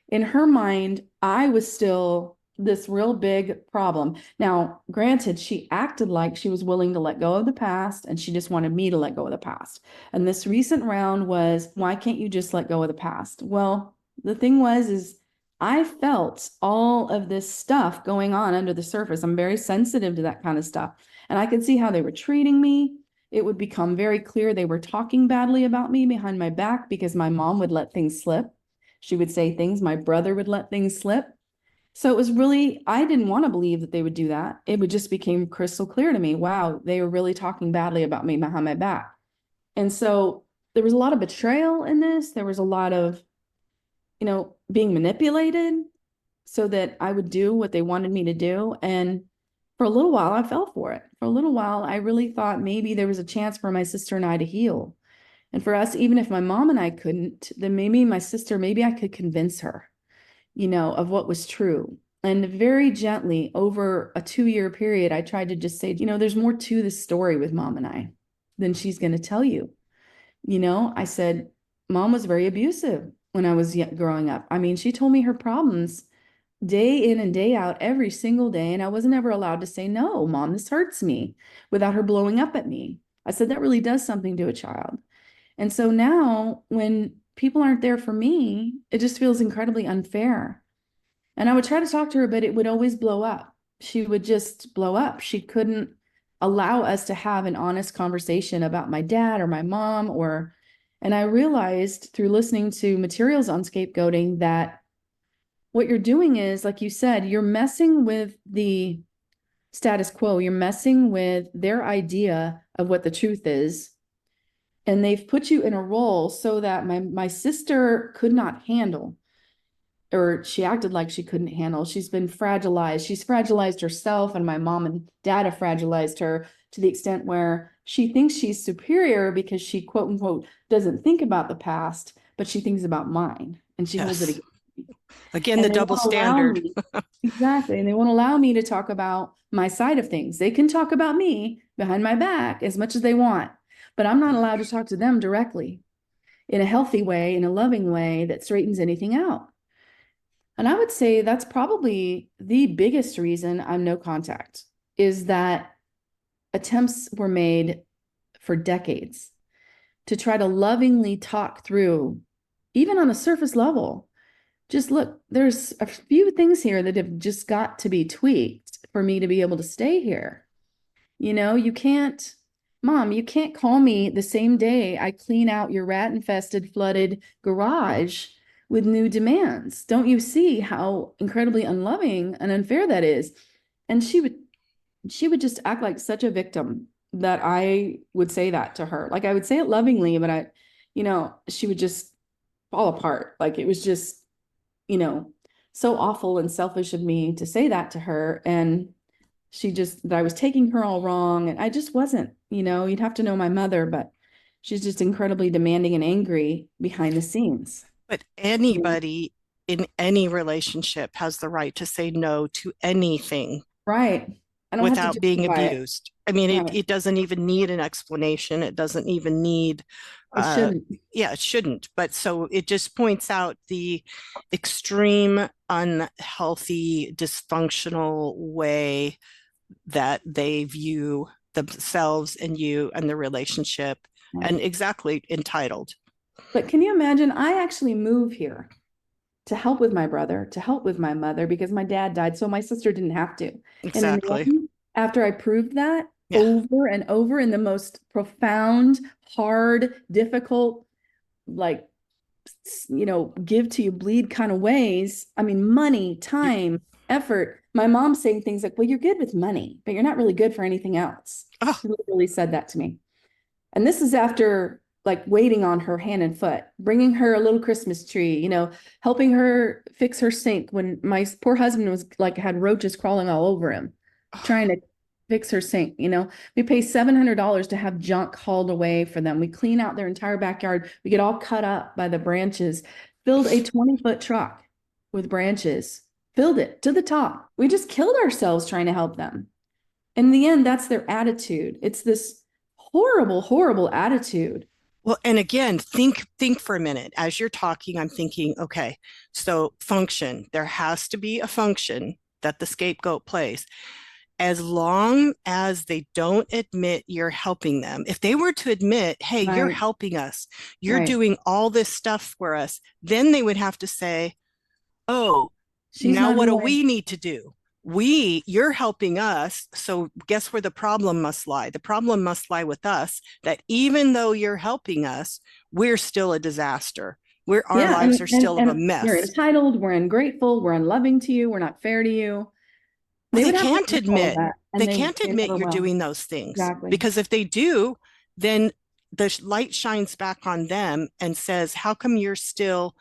In her mind, I was still this real big problem. Now, granted, she acted like she was willing to let go of the past and she just wanted me to let go of the past. And this recent round was, why can't you just let go of the past? Well, the thing is I felt all of this stuff going on under the surface. I'm very sensitive to that kind of stuff. And I could see how they were treating me. It would become very clear they were talking badly about me behind my back because my mom would let things slip. She would say things, my brother would let things slip. So it was really, I didn't want to believe that they would do that. It would just became crystal clear to me. Wow, they were really talking badly about me behind my back. And so there was a lot of betrayal in this. There was a lot of, being manipulated so that I would do what they wanted me to do. And for a little while, I fell for it. For a little while, I really thought maybe there was a chance for my sister and I to heal. And for us, even if my mom and I couldn't, then maybe my sister, maybe I could convince her, of what was true. And very gently over a 2-year period, I tried to just say, there's more to this story with mom and I than she's going to tell you. I said, mom was very abusive when I was growing up. I mean, she told me her problems day in and day out every single day. And I wasn't ever allowed to say, no, mom, this hurts me without her blowing up at me. I said, that really does something to a child. And so now when people aren't there for me, it just feels incredibly unfair. And I would try to talk to her, but it would always blow up. She would just blow up. She couldn't allow us to have an honest conversation about my dad or my mom and I realized through listening to materials on scapegoating that what you're doing is, like you said, you're messing with the status quo. You're messing with their idea of what the truth is. And they've put you in a role so that my sister could not handle, or she acted like she couldn't handle. She's been fragilized. She's fragilized herself, and my mom and dad have fragilized her to the extent where she thinks she's superior because she, quote unquote, doesn't think about the past, but she thinks about mine, and she holds it Yes. against me. Again, the And they double won't allow standard. me, exactly, and they won't allow me to talk about my side of things. They can talk about me behind my back as much as they want, but I'm not allowed to talk to them directly in a healthy way, in a loving way that straightens anything out. And I would say that's probably the biggest reason I'm no contact, is that attempts were made for decades to try to lovingly talk through, even on a surface level. Just look, there's a few things here that have just got to be tweaked for me to be able to stay here. You can't, Mom, you can't call me the same day I clean out your rat-infested, flooded garage with new demands. Don't you see how incredibly unloving and unfair that is? And she would just act like such a victim that I would say that to her. Like I would say it lovingly, but she would just fall apart. Like it was just, so awful and selfish of me to say that to her. And that I was taking her all wrong. And I just wasn't, you'd have to know my mother, but she's just incredibly demanding and angry behind the scenes. But anybody in any relationship has the right to say no to anything Right. I don't have to without being justify it. abused. I mean, Right. it doesn't even need an explanation. It doesn't even need, It shouldn't. yeah, it shouldn't. But so it just points out the extreme, unhealthy, dysfunctional way that they view themselves and you and the relationship, Right. and exactly entitled. But can you imagine? I actually moved here to help with my brother, to help with my mother, because my dad died, so my sister didn't have to. And in the Exactly. end, after I proved that Yeah. over and over in the most profound, hard, difficult, like, give to you bleed kind of ways. I mean, money, You, time, effort. My mom's saying things like, well, you're good with money, but you're not really good for anything else. oh, She literally said that to me. And this is after like waiting on her hand and foot, bringing her a little Christmas tree, helping her fix her sink when my poor husband was like, had roaches crawling all over him, trying to fix her sink. We pay $700 to have junk hauled away for them. We clean out their entire backyard. We get all cut up by the branches, filled a 20-foot truck with branches, filled it to the top. We just killed ourselves trying to help them. In the end, that's their attitude. It's this horrible, horrible attitude. well, and again, think for a minute. As you're talking, I'm thinking, okay, so function. There has to be a function that the scapegoat plays. As long as they don't admit you're helping them, if they were to admit, hey, you're Right. helping us, you're Right. doing all this stuff for us, then they would have to say, oh, She's now not what do doing we need to do? You're helping us. So guess where the problem must lie? The problem must lie with us, that even though you're helping us, we're still a disaster. Our Yeah, lives are still a and you're mess. entitled, we're ungrateful, we're unloving to you, we're not fair to you. Well, They would have to admit all of that, and they they can't admit never you're will. doing those things, Exactly. because if they do, then the light shines back on them and says, how come you're still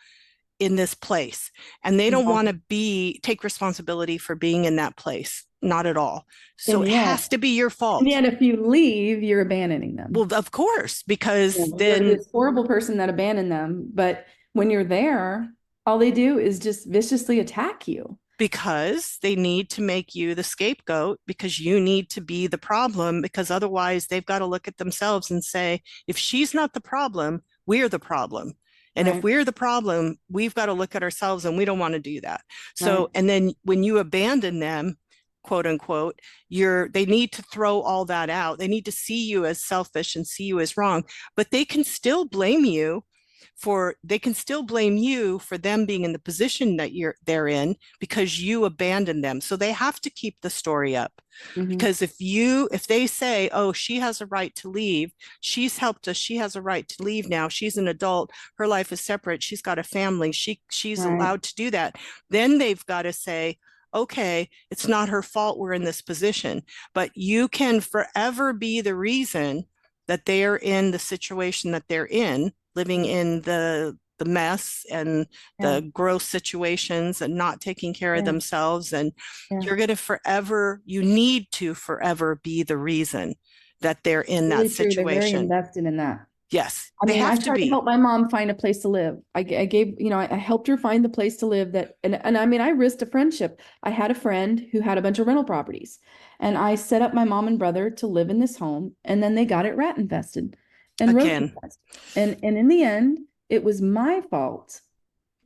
in this place? And they don't want Exactly. to take responsibility for being in that place. Not at all. So And it has yet, to be your and fault. yet if you leave, you're abandoning them. Well, of course, because You're then this horrible person that abandoned them. But when you're there, all they do is just viciously attack you. because they need to make you the scapegoat, because you need to be the problem, because otherwise they've got to look at themselves and say, if she's not the problem, we're the problem. And if Right. we're the problem, we've got to look at ourselves, and we don't want to do that. Right. So, and then when you abandon them, quote unquote, they need to throw all that out. They need to see you as selfish and see you as wrong, but they can still blame you for them being in the position that they're in, because you abandoned them. So they have to keep the story up. Mhm. Because if they say, oh, she has a right to leave, she's helped us, she has a right to leave now, she's an adult, her life is separate, she's got a family, she's Right. allowed to do that, then they've got to say, okay, it's not her fault we're in this position, but you can forever be the reason that they're in the situation that they're in, living in the mess and Yeah. the gross situations and not taking care of Yeah. themselves. And Yeah. you're going to forever, you need to forever be the reason that they're in that Really true. They're very situation. invested in that. Yes, I they mean, I have to tried to be. help my mom find a place to live. I gave, I helped her find the place to live and I mean, I risked a friendship. I had a friend who had a bunch of rental properties, and I set up my mom and brother to live in this home, and then they got it rat infested and rodent Again, infested. And in the end, it was my fault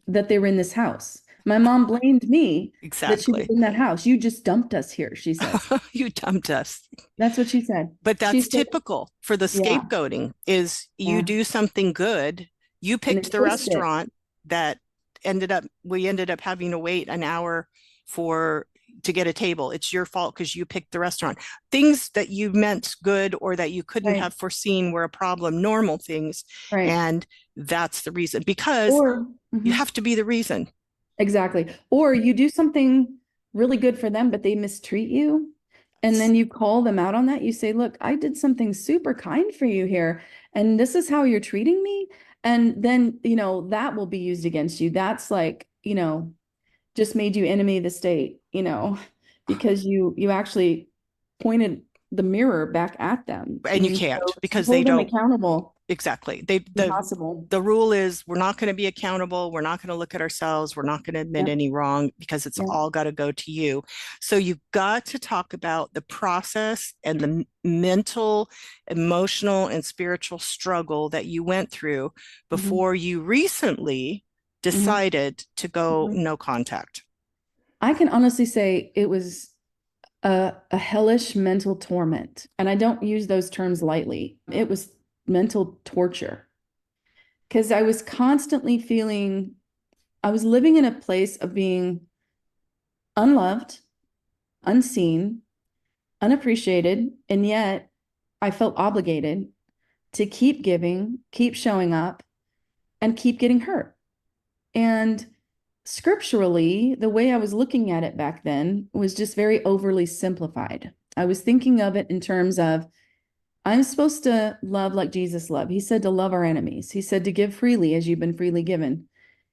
that they were in this house. My mom blamed me that she was exactly. in that house. You just dumped us here, she says. You dumped us. That's what she said. But She that's said, typical for the yeah, scapegoating is you yeah. do something good. You And they picked the twist it. restaurant that we ended up having to wait an hour for to get a table. It's your fault because you picked the restaurant. Things that you meant good or that you couldn't Right, have foreseen were a problem, normal things. right. And that's the reason because Or, you mhm, have to be the reason. exactly. Or you do something really good for them, but they mistreat you. And then you call them out on that. You say, look, I did something super kind for you here, and this is how you're treating me. And then, that will be used against you. That's like, just made you enemy of the state, because you actually pointed the mirror back at them. And you And can't so to because they hold them don't. accountable, Exactly. impossible. The rule is we're not going to be accountable. We're not going to look at ourselves. We're not going to admit Yeah, any wrong because it's yeah. all got to go to you. So you've got to talk about the process and the mental, emotional, and spiritual struggle that you went through Mhm, before you recently mhm, decided to go mhm. no contact. I can honestly say it was a hellish mental torment. And I don't use those terms lightly. It was mental torture because I was constantly feeling, I was living in a place of being unloved, unseen, unappreciated, and yet I felt obligated to keep giving, keep showing up, and keep getting hurt. And scripturally, the way I was looking at it back then was just very overly simplified. I was thinking of it in terms of I'm supposed to love like Jesus loved. He said to love our enemies. He said to give freely as you've been freely given.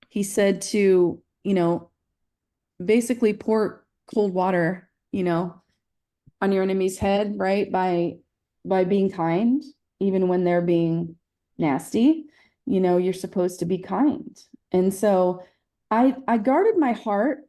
He said to, basically pour cold water, on your enemy's head, right? By being kind, even when they're being nasty, you're supposed to be kind. And so I guarded my heart.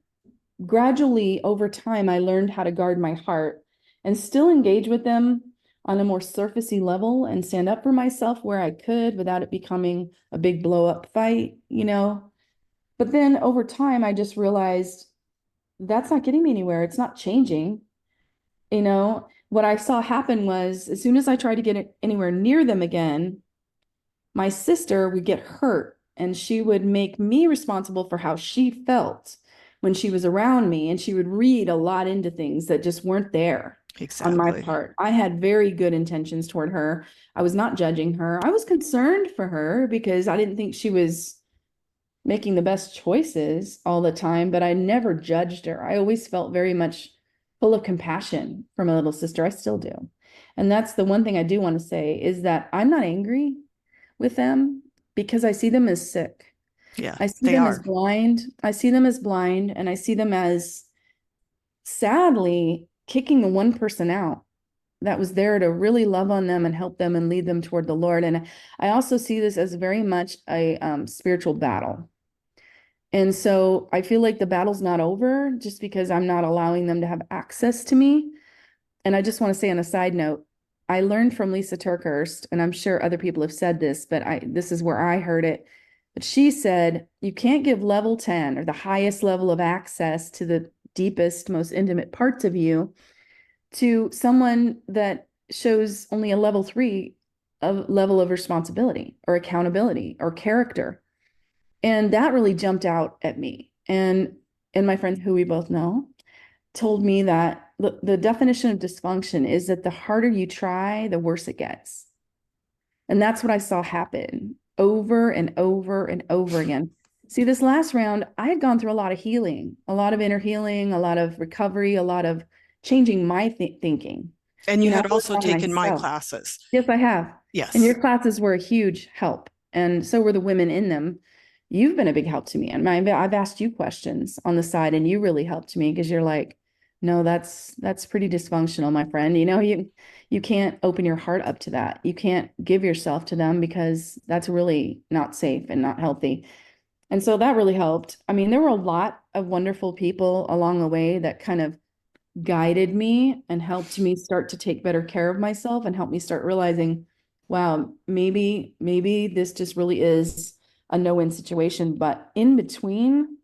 Gradually over time, I learned how to guard my heart and still engage with them on a more surfacey level and stand up for myself where I could without it becoming a big blow up fight. But then over time, I just realized that's not getting me anywhere. It's not changing. What I saw happen was as soon as I tried to get anywhere near them again, my sister would get hurt and she would make me responsible for how she felt when she was around me. And she would read a lot into things that just weren't there on my Exactly. part. I had very good intentions toward her. I was not judging her. I was concerned for her because I didn't think she was making the best choices all the time, but I never judged her. I always felt very much full of compassion for my little sister. I still do. And that's the one thing I do want to say is that I'm not angry with them because I see them as sick. Yeah, I see they them as are. blind. I see them as blind, and I see them as sadly kicking the one person out that was there to really love on them and help them and lead them toward the Lord. And I also see this as very much a spiritual battle. And so I feel like the battle's not over just because I'm not allowing them to have access to me. And I just want to say on a side note, I learned from Lisa Turkhurst, and I'm sure other people have said this, but this is where I heard it. But she said, you can't give level 10 or the highest level of access to the deepest, most intimate parts of you to someone that shows only a level 3 of level of responsibility or accountability or character. And that really jumped out at me. And my friend who we both know told me that the definition of dysfunction is that the harder you try, the worse it gets. And that's what I saw happen over and over and over again. See, this last round, I had gone through a lot of healing, a lot of inner healing, a lot of recovery, a lot of changing my thinking. And you I had worked also on taken my myself. classes. Yes, I have. And Yes. your classes were a huge help. And so were the women in them. You've been a big help to me. And I've asked you questions on the side, and you really helped me because you're like, no, that's pretty dysfunctional, my friend. You can't open your heart up to that. You can't give yourself to them because that's really not safe and not healthy. And so that really helped. I mean, there were a lot of wonderful people along the way that kind of guided me and helped me start to take better care of myself and helped me start realizing, wow, maybe this just really is a no-win situation. But in between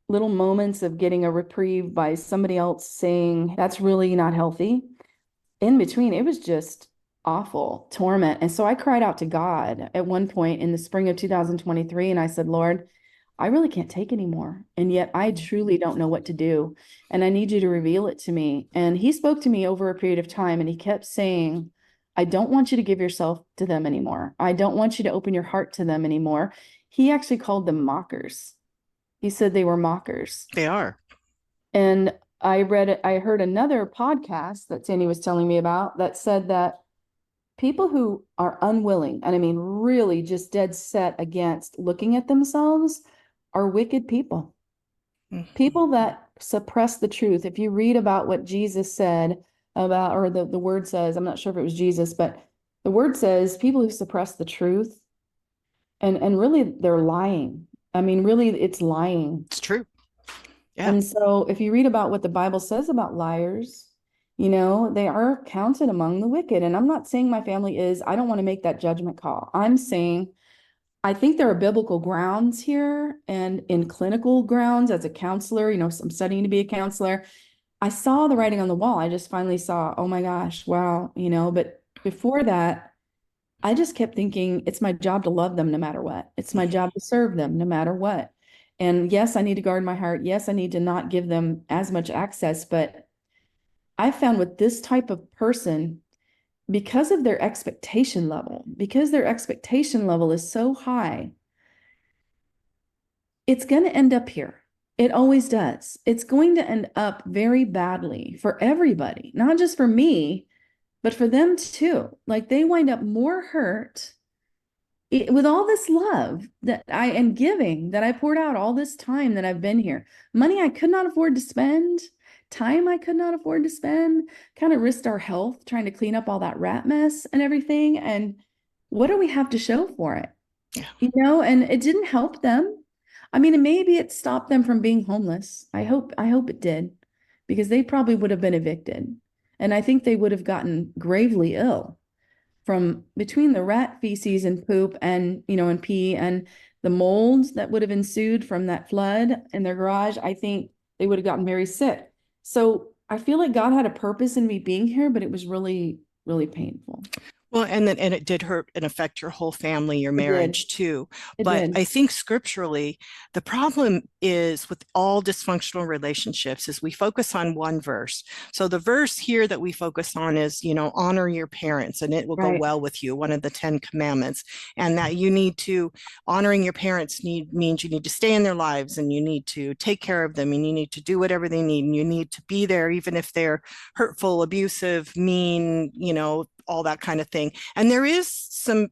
little moments of getting a reprieve by somebody else saying that's really not healthy, in between, it was just awful torment. And so I cried out to God at one point in the spring of 2023, and I said, Lord, I really can't take anymore. And yet I truly don't know what to do. And I need you to reveal it to me. And he spoke to me over a period of time, and he kept saying, I don't want you to give yourself to them anymore. I don't want you to open your heart to them anymore. He actually called them mockers. He said they were mockers. They are. And I heard another podcast that Sandy was telling me about that said that people who are unwilling, and I mean really just dead set against looking at themselves, are wicked people. People that suppress the truth. If you read about what Jesus said about, or the word says, I'm not sure if it was Jesus, but the word says people who suppress the truth, and really they're lying. I mean, really, it's lying. It's true. Yeah. And so if you read about what the Bible says about liars, they are counted among the wicked. And I'm not saying my family is, I don't want to make that judgment call. I'm saying I think there are biblical grounds here, and in clinical grounds as a counselor, I'm studying to be a counselor. I saw the writing on the wall. I just finally saw, oh my gosh, wow, but before that, I just kept thinking it's my job to love them no matter what. It's my job to serve them no matter what. And yes, I need to guard my heart. Yes, I need to not give them as much access. But I found with this type of person, because their expectation level is so high, it's going to end up here. It always does. It's going to end up very badly for everybody, not just for me, but for them too. Like they wind up more hurt with all this love that I am giving, that I poured out all this time that I've been here. Money I could not afford to spend, time I could not afford to spend, kind of risked our health trying to clean up all that rat mess and everything. And what do we have to show for it? Yeah. And it didn't help them. I mean, maybe it stopped them from being homeless. I hope it did, because they probably would have been evicted. And I think they would have gotten gravely ill from between the rat feces and poop and, and pee and the mold that would have ensued from that flood in their garage. I think they would have gotten very sick. So I feel like God had a purpose in me being here, but it was really, really painful. Well, and it did hurt and affect your whole family, your marriage too. But I think scripturally, the problem is with all dysfunctional relationships is we focus on one verse. So the verse here that we focus on is, honor your parents and it will go well with you, one of the 10 commandments. And that you need to, honoring your parents means you need to stay in their lives and you need to take care of them and you need to do whatever they need and you need to be there even if they're hurtful, abusive, mean, all that kind of thing. And there is some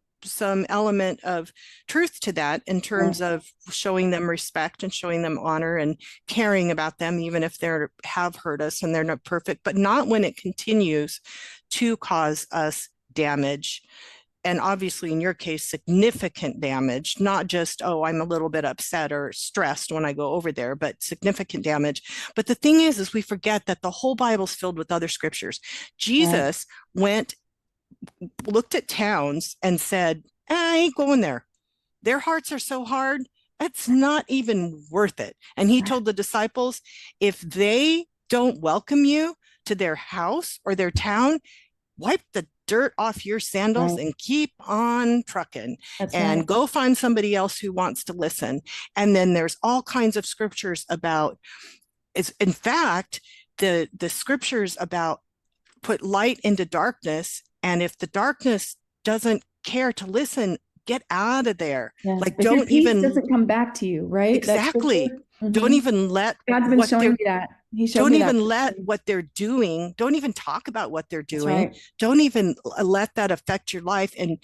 element of truth to that in terms of showing them respect and showing them honor and caring about them, even if they have hurt us and they're not perfect, but not when it continues to cause us damage. And obviously, in your case, significant damage, not just, oh, I'm a little bit upset or stressed when I go over there, but significant damage. But the thing is we forget that the whole Bible's filled with other scriptures. Jesus looked at towns and said, I ain't going there. Their hearts are so hard, it's not even worth it. And he told the disciples, if they don't welcome you to their house or their town, wipe the dirt off your sandals and keep on trucking and go find somebody else who wants to listen. And then there's all kinds of scriptures about, in fact, the scriptures about put light into darkness. And if the darkness doesn't care to listen, get out of there. Yeah. Like, If your don't peace even, doesn't come back to you, right? That exactly. scripture. Don't even let God's been what showing they're, me that. He showed don't me that. even let what they're doing, don't even talk about what they're That's doing. right. Don't even let that affect your life, and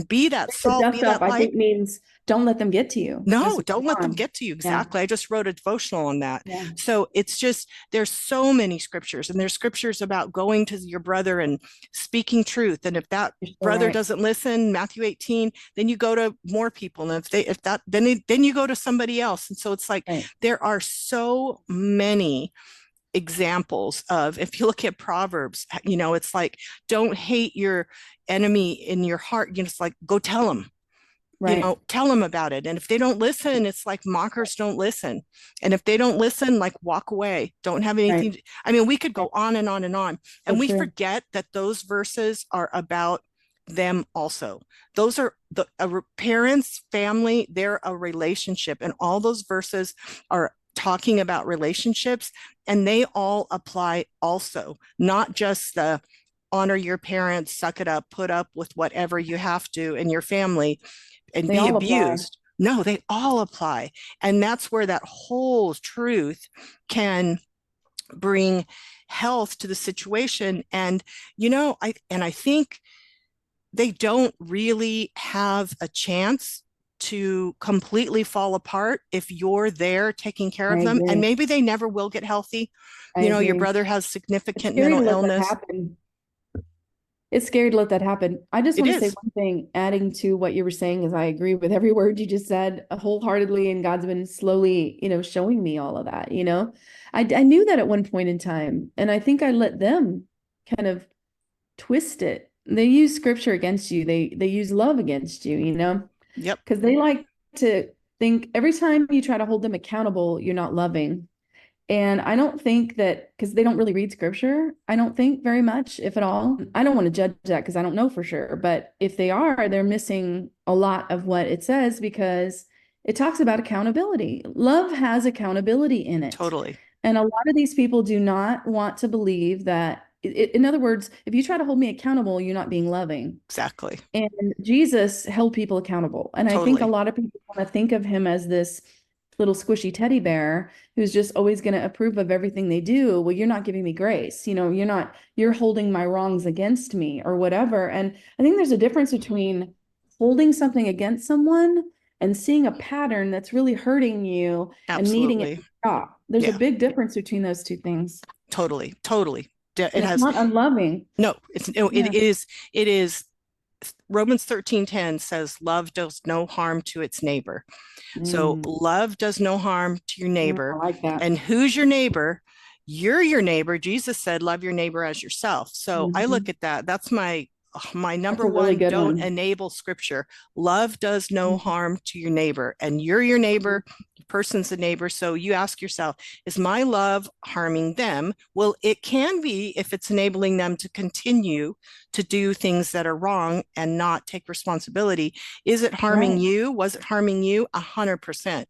be that The salt, be dust up, that I light. think, means don't let them get to you. No, Just don't move let them on. get to you. Yeah. Exactly. I just wrote a devotional on that. Yeah. So it's just, there's so many scriptures, and there's scriptures about going to your brother and speaking truth. And if that You're so brother right. doesn't listen, Matthew 18, then you go to more people. And then you go to somebody else. And so it's like, Right. there are so many examples of, if you look at Proverbs, it's like, don't hate your enemy in your heart. It's like, go tell them. Right. Tell them about it. And if they don't listen, it's like mockers don't listen. And if they don't listen, like, walk away. Don't have anything. Right. I mean, we could go on and on and on. So And we true. forget that those verses are about them also. Those are the parents, family, they're a relationship. And all those verses are talking about relationships, and they all apply also, not just the honor your parents, suck it up, put up with whatever you have to in your family, and They be all apply. abused. No, they all apply. And that's where that whole truth can bring health to the situation. And, I think they don't really have a chance to completely fall apart if you're there taking care I of them. agree. And maybe they never will get healthy. I Your agree. brother has It's significant scary to mental let that illness. happen. It's scary to let that happen. I just It want to say is. one thing, adding to what you were saying, is I agree with every word you just said wholeheartedly, and God's been slowly, showing me all of that. I knew that at one point in time, and I think I let them kind of twist it. They use scripture against you. They use love against you, Yep. because they like to think every time you try to hold them accountable, you're not loving. And I don't think that, because they don't really read scripture, I don't think very much, if at all. I don't want to judge that because I don't know for sure. But if they are, they're missing a lot of what it says, because it talks about accountability. Love has accountability in it. Totally. And a lot of these people do not want to believe that. In other words, if you try to hold me accountable, you're not being loving. Exactly. And Jesus held people accountable. And I think a Totally. lot of people want to think of him as this little squishy teddy bear who's just always going to approve of everything they do. Well, you're not giving me grace. You're holding my wrongs against me or whatever. And I think there's a difference between holding something against someone and seeing a pattern that's really hurting you and needing it Absolutely. to stop. There's a Yeah. big difference between those two things. Totally. It And it's has not unloving. no, Yeah. it is. Romans 13:10 says love does no harm to its neighbor. So love does no harm to your I neighbor. like that. And who's your neighbor? You're your neighbor. Jesus said, love your neighbor as yourself. So I look at that. That's my number That's a really one, good don't one. enable scripture. Love does no harm to your neighbor, and you're your neighbor. The person's a neighbor. So you ask yourself, is my love harming them? Well, it can be if it's enabling them to continue to do things that are wrong and not take responsibility. Is it harming you? Was it harming you? 100%.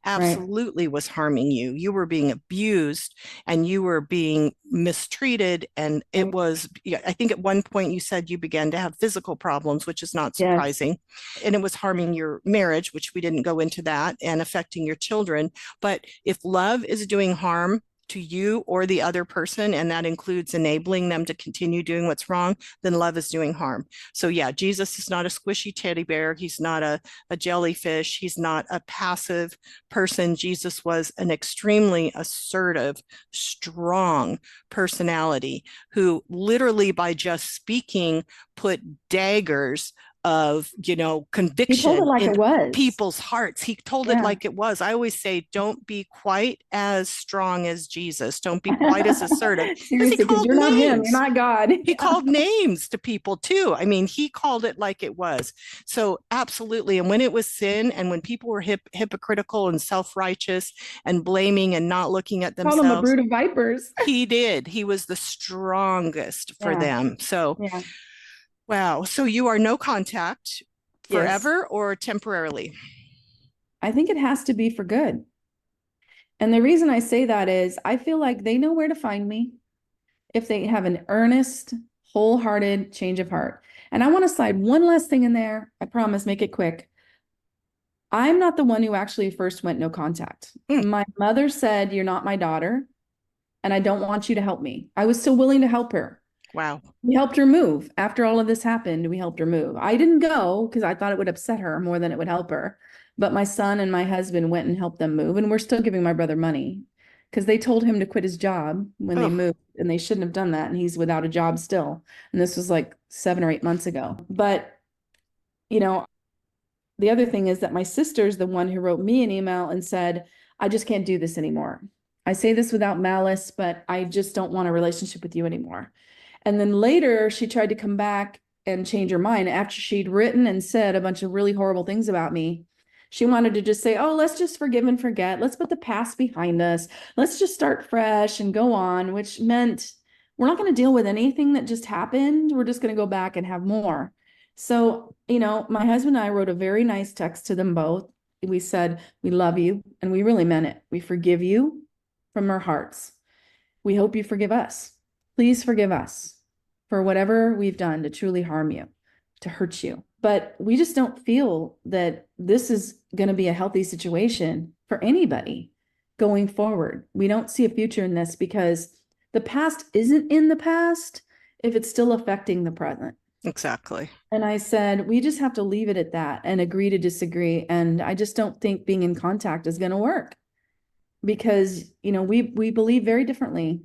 Absolutely was harming you. You were being abused and you were being mistreated. And it was, I think at one point you said you began to have physical problems, which is not surprising. Yes. And it was harming your marriage, which we didn't go into that, and affecting your children. But if love is doing harm to you or the other person, and that includes enabling them to continue doing what's wrong, then love is doing harm. So yeah, Jesus is not a squishy teddy bear. He's not a jellyfish. He's not a passive person. Jesus was an extremely assertive, strong personality who literally, by just speaking, put daggers of conviction. He told it like in it was. people's hearts. He told it like it was. I always say, don't be quite as strong as Jesus. Don't be quite as assertive. Seriously, because you're not him, you're not God. He called names to people too. I mean, he called it like it was. So absolutely. And when it was sin, and when people were hypocritical and self-righteous and blaming and not looking at themselves, call him a brood of vipers. He did. He was the strongest for them. So wow. So you are no contact forever or temporarily? I think it has to be for good. And the reason I say that is I feel like they know where to find me. If they have an earnest, wholehearted change of heart. And I want to slide one last thing in there. I promise, make it quick. I'm not the one who actually first went no contact. My mother said, "You're not my daughter, and I don't want you to help me." I was still willing to help her. Wow. We helped her move. After all of this happened, we helped her move. I didn't go because I thought it would upset her more than it would help her. But my son and my husband went and helped them move. And we're still giving my brother money because they told him to quit his job when they moved, and they shouldn't have done that. And he's without a job still. And this was like 7 or 8 months ago. But, you know, the other thing is that my sister's the one who wrote me an email and said, "I just can't do this anymore. I say this without malice, but I just don't want a relationship with you anymore." And then later she tried to come back and change her mind after she'd written and said a bunch of really horrible things about me. She wanted to just say, "Oh, let's just forgive and forget. Let's put the past behind us. Let's just start fresh and go on," which meant we're not going to deal with anything that just happened. We're just going to go back and have more. So, my husband and I wrote a very nice text to them both. We said, "We love you," and we really meant it. "We forgive you from our hearts. We hope you forgive us. Please forgive us for whatever we've done to truly harm you, to hurt you. But we just don't feel that this is going to be a healthy situation for anybody going forward. We don't see a future in this because the past isn't in the past if it's still affecting the present." Exactly. And I said, we just have to leave it at that and agree to disagree. And I just don't think being in contact is going to work because, we believe very differently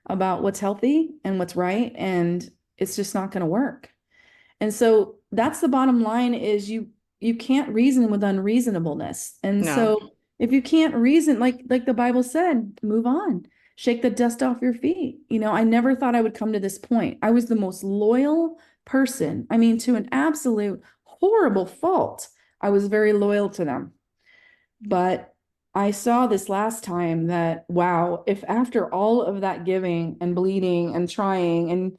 about what's healthy and what's right. And it's just not going to work. And so that's the bottom line is you can't reason with unreasonableness. And so if you can't reason, like the Bible said, move on, shake the dust off your feet. I never thought I would come to this point. I was the most loyal person. I mean, to an absolute horrible fault. I was very loyal to them. But I saw this last time that, wow, if after all of that giving and bleeding and trying and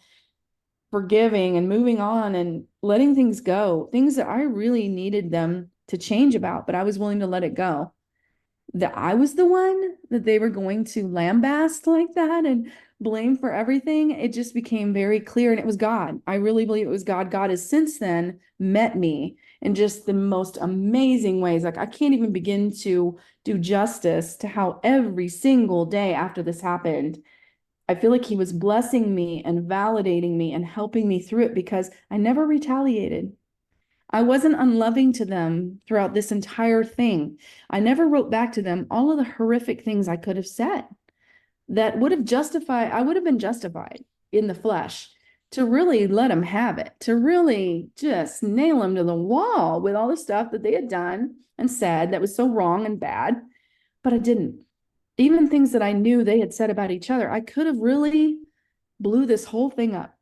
forgiving and moving on and letting things go, things that I really needed them to change about, but I was willing to let it go, that I was the one that they were going to lambast like that and blame for everything. It just became very clear. And it was God. I really believe it was God. God has since then met me in just the most amazing ways. Like I can't even begin to do justice to how every single day after this happened, I feel like he was blessing me and validating me and helping me through it because I never retaliated. I wasn't unloving to them throughout this entire thing. I never wrote back to them all of the horrific things I could have said that would have justified, I would have been justified in the flesh to really let them have it, to really just nail them to the wall with all the stuff that they had done and said that was so wrong and bad. But I didn't. Even things that I knew they had said about each other, I could have really blew this whole thing up.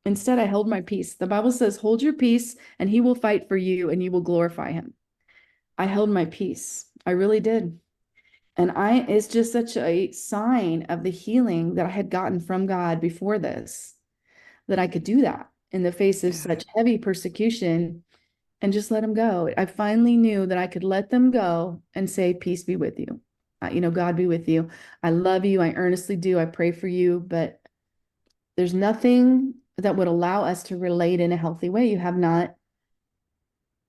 Instead, I held my peace. The Bible says, "Hold your peace and he will fight for you and you will glorify him." I held my peace. I really did. And it's just such a sign of the healing that I had gotten from God before this, that I could do that in the face of such heavy persecution and just let them go. I finally knew that I could let them go and say, "Peace be with you. God be with you. I love you. I earnestly do. I pray for you, but there's nothing that would allow us to relate in a healthy way.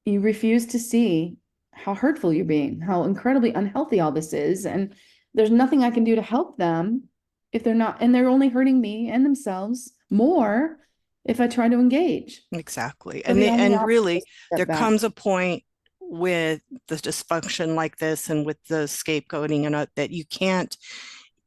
You refuse to see how hurtful you're being, how incredibly unhealthy all this is. And there's nothing I can do to help them if they're not, and they're only hurting me and themselves more if I try to engage." Exactly. So And really, there back. comes a point with the dysfunction like this and with the scapegoating and that you can't,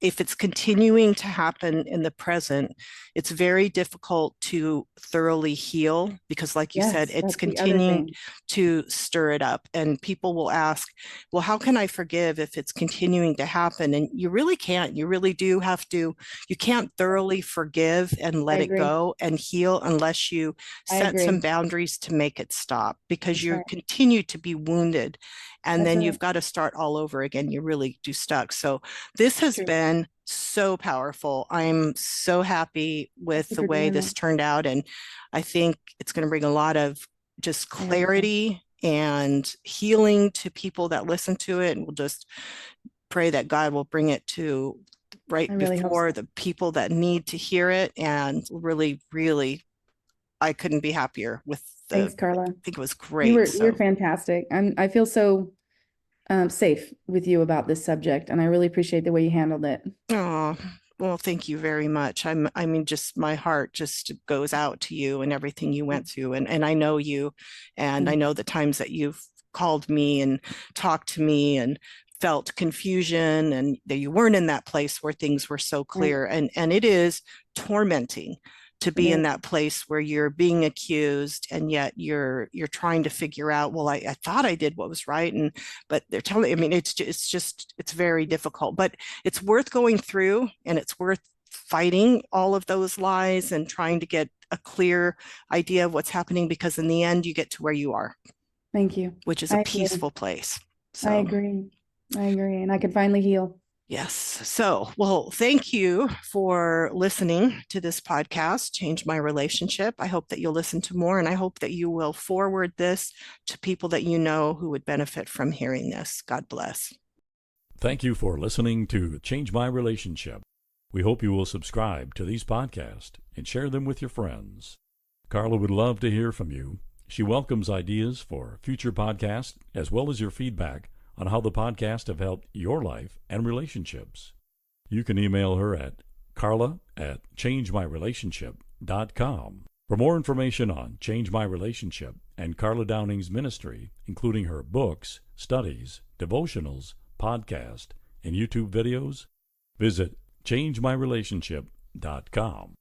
if it's continuing to happen in the present, it's very difficult to thoroughly heal because, like you said, it's continuing to stir it up. And people will ask, well, how can I forgive if it's continuing to happen? And you really can't. You really do have to. You can't thoroughly forgive and let it go and heal unless you set some boundaries to make it stop because you continue to be wounded. And then you've got to start all over again. You really do stuck. So this has been so powerful. I'm so happy with the way this turned out. And I think it's going to bring a lot of just clarity and healing to people that listen to it. And we'll just pray that God will bring it to right I really hope before so. the people that need to hear it. And really, really, I couldn't be happier with Thanks, I Carla. think it was You great. were you're So, fantastic. I feel so safe with you about this subject, and I really appreciate the way you handled it. oh, well, thank you very much. I mean, just my heart just goes out to you and everything you went through. And I know you, and I Mm. know the times that you've called me and talked to me and felt confusion and that you weren't in that place where things were so Right. clear. And it is tormenting to It be in is. that place where you're being accused and yet you're trying to figure out, well, I thought I did what was right. And but they're telling, I mean, it's very difficult, but it's worth going through and it's worth fighting all of those lies and trying to get a clear idea of what's happening because in the end you get to where you are, Thank you. which is a I agree. peaceful place. I So agree. I agree. And I could finally heal. yes. So, well, thank you for listening to this podcast, Change My Relationship. I hope that you'll listen to more, and I hope that you will forward this to people that you know who would benefit from hearing this. God bless. Thank you for listening to Change My Relationship. We hope you will subscribe to these podcasts and share them with your friends. Carla would love to hear from you. She welcomes ideas for future podcasts as well as your feedback on how the podcast have helped your life and relationships. You can email her at carla@changemyrelationship.com. For more information on Change My Relationship and Carla Downing's ministry, including her books, studies, devotionals, podcast, and YouTube videos, visit changemyrelationship.com.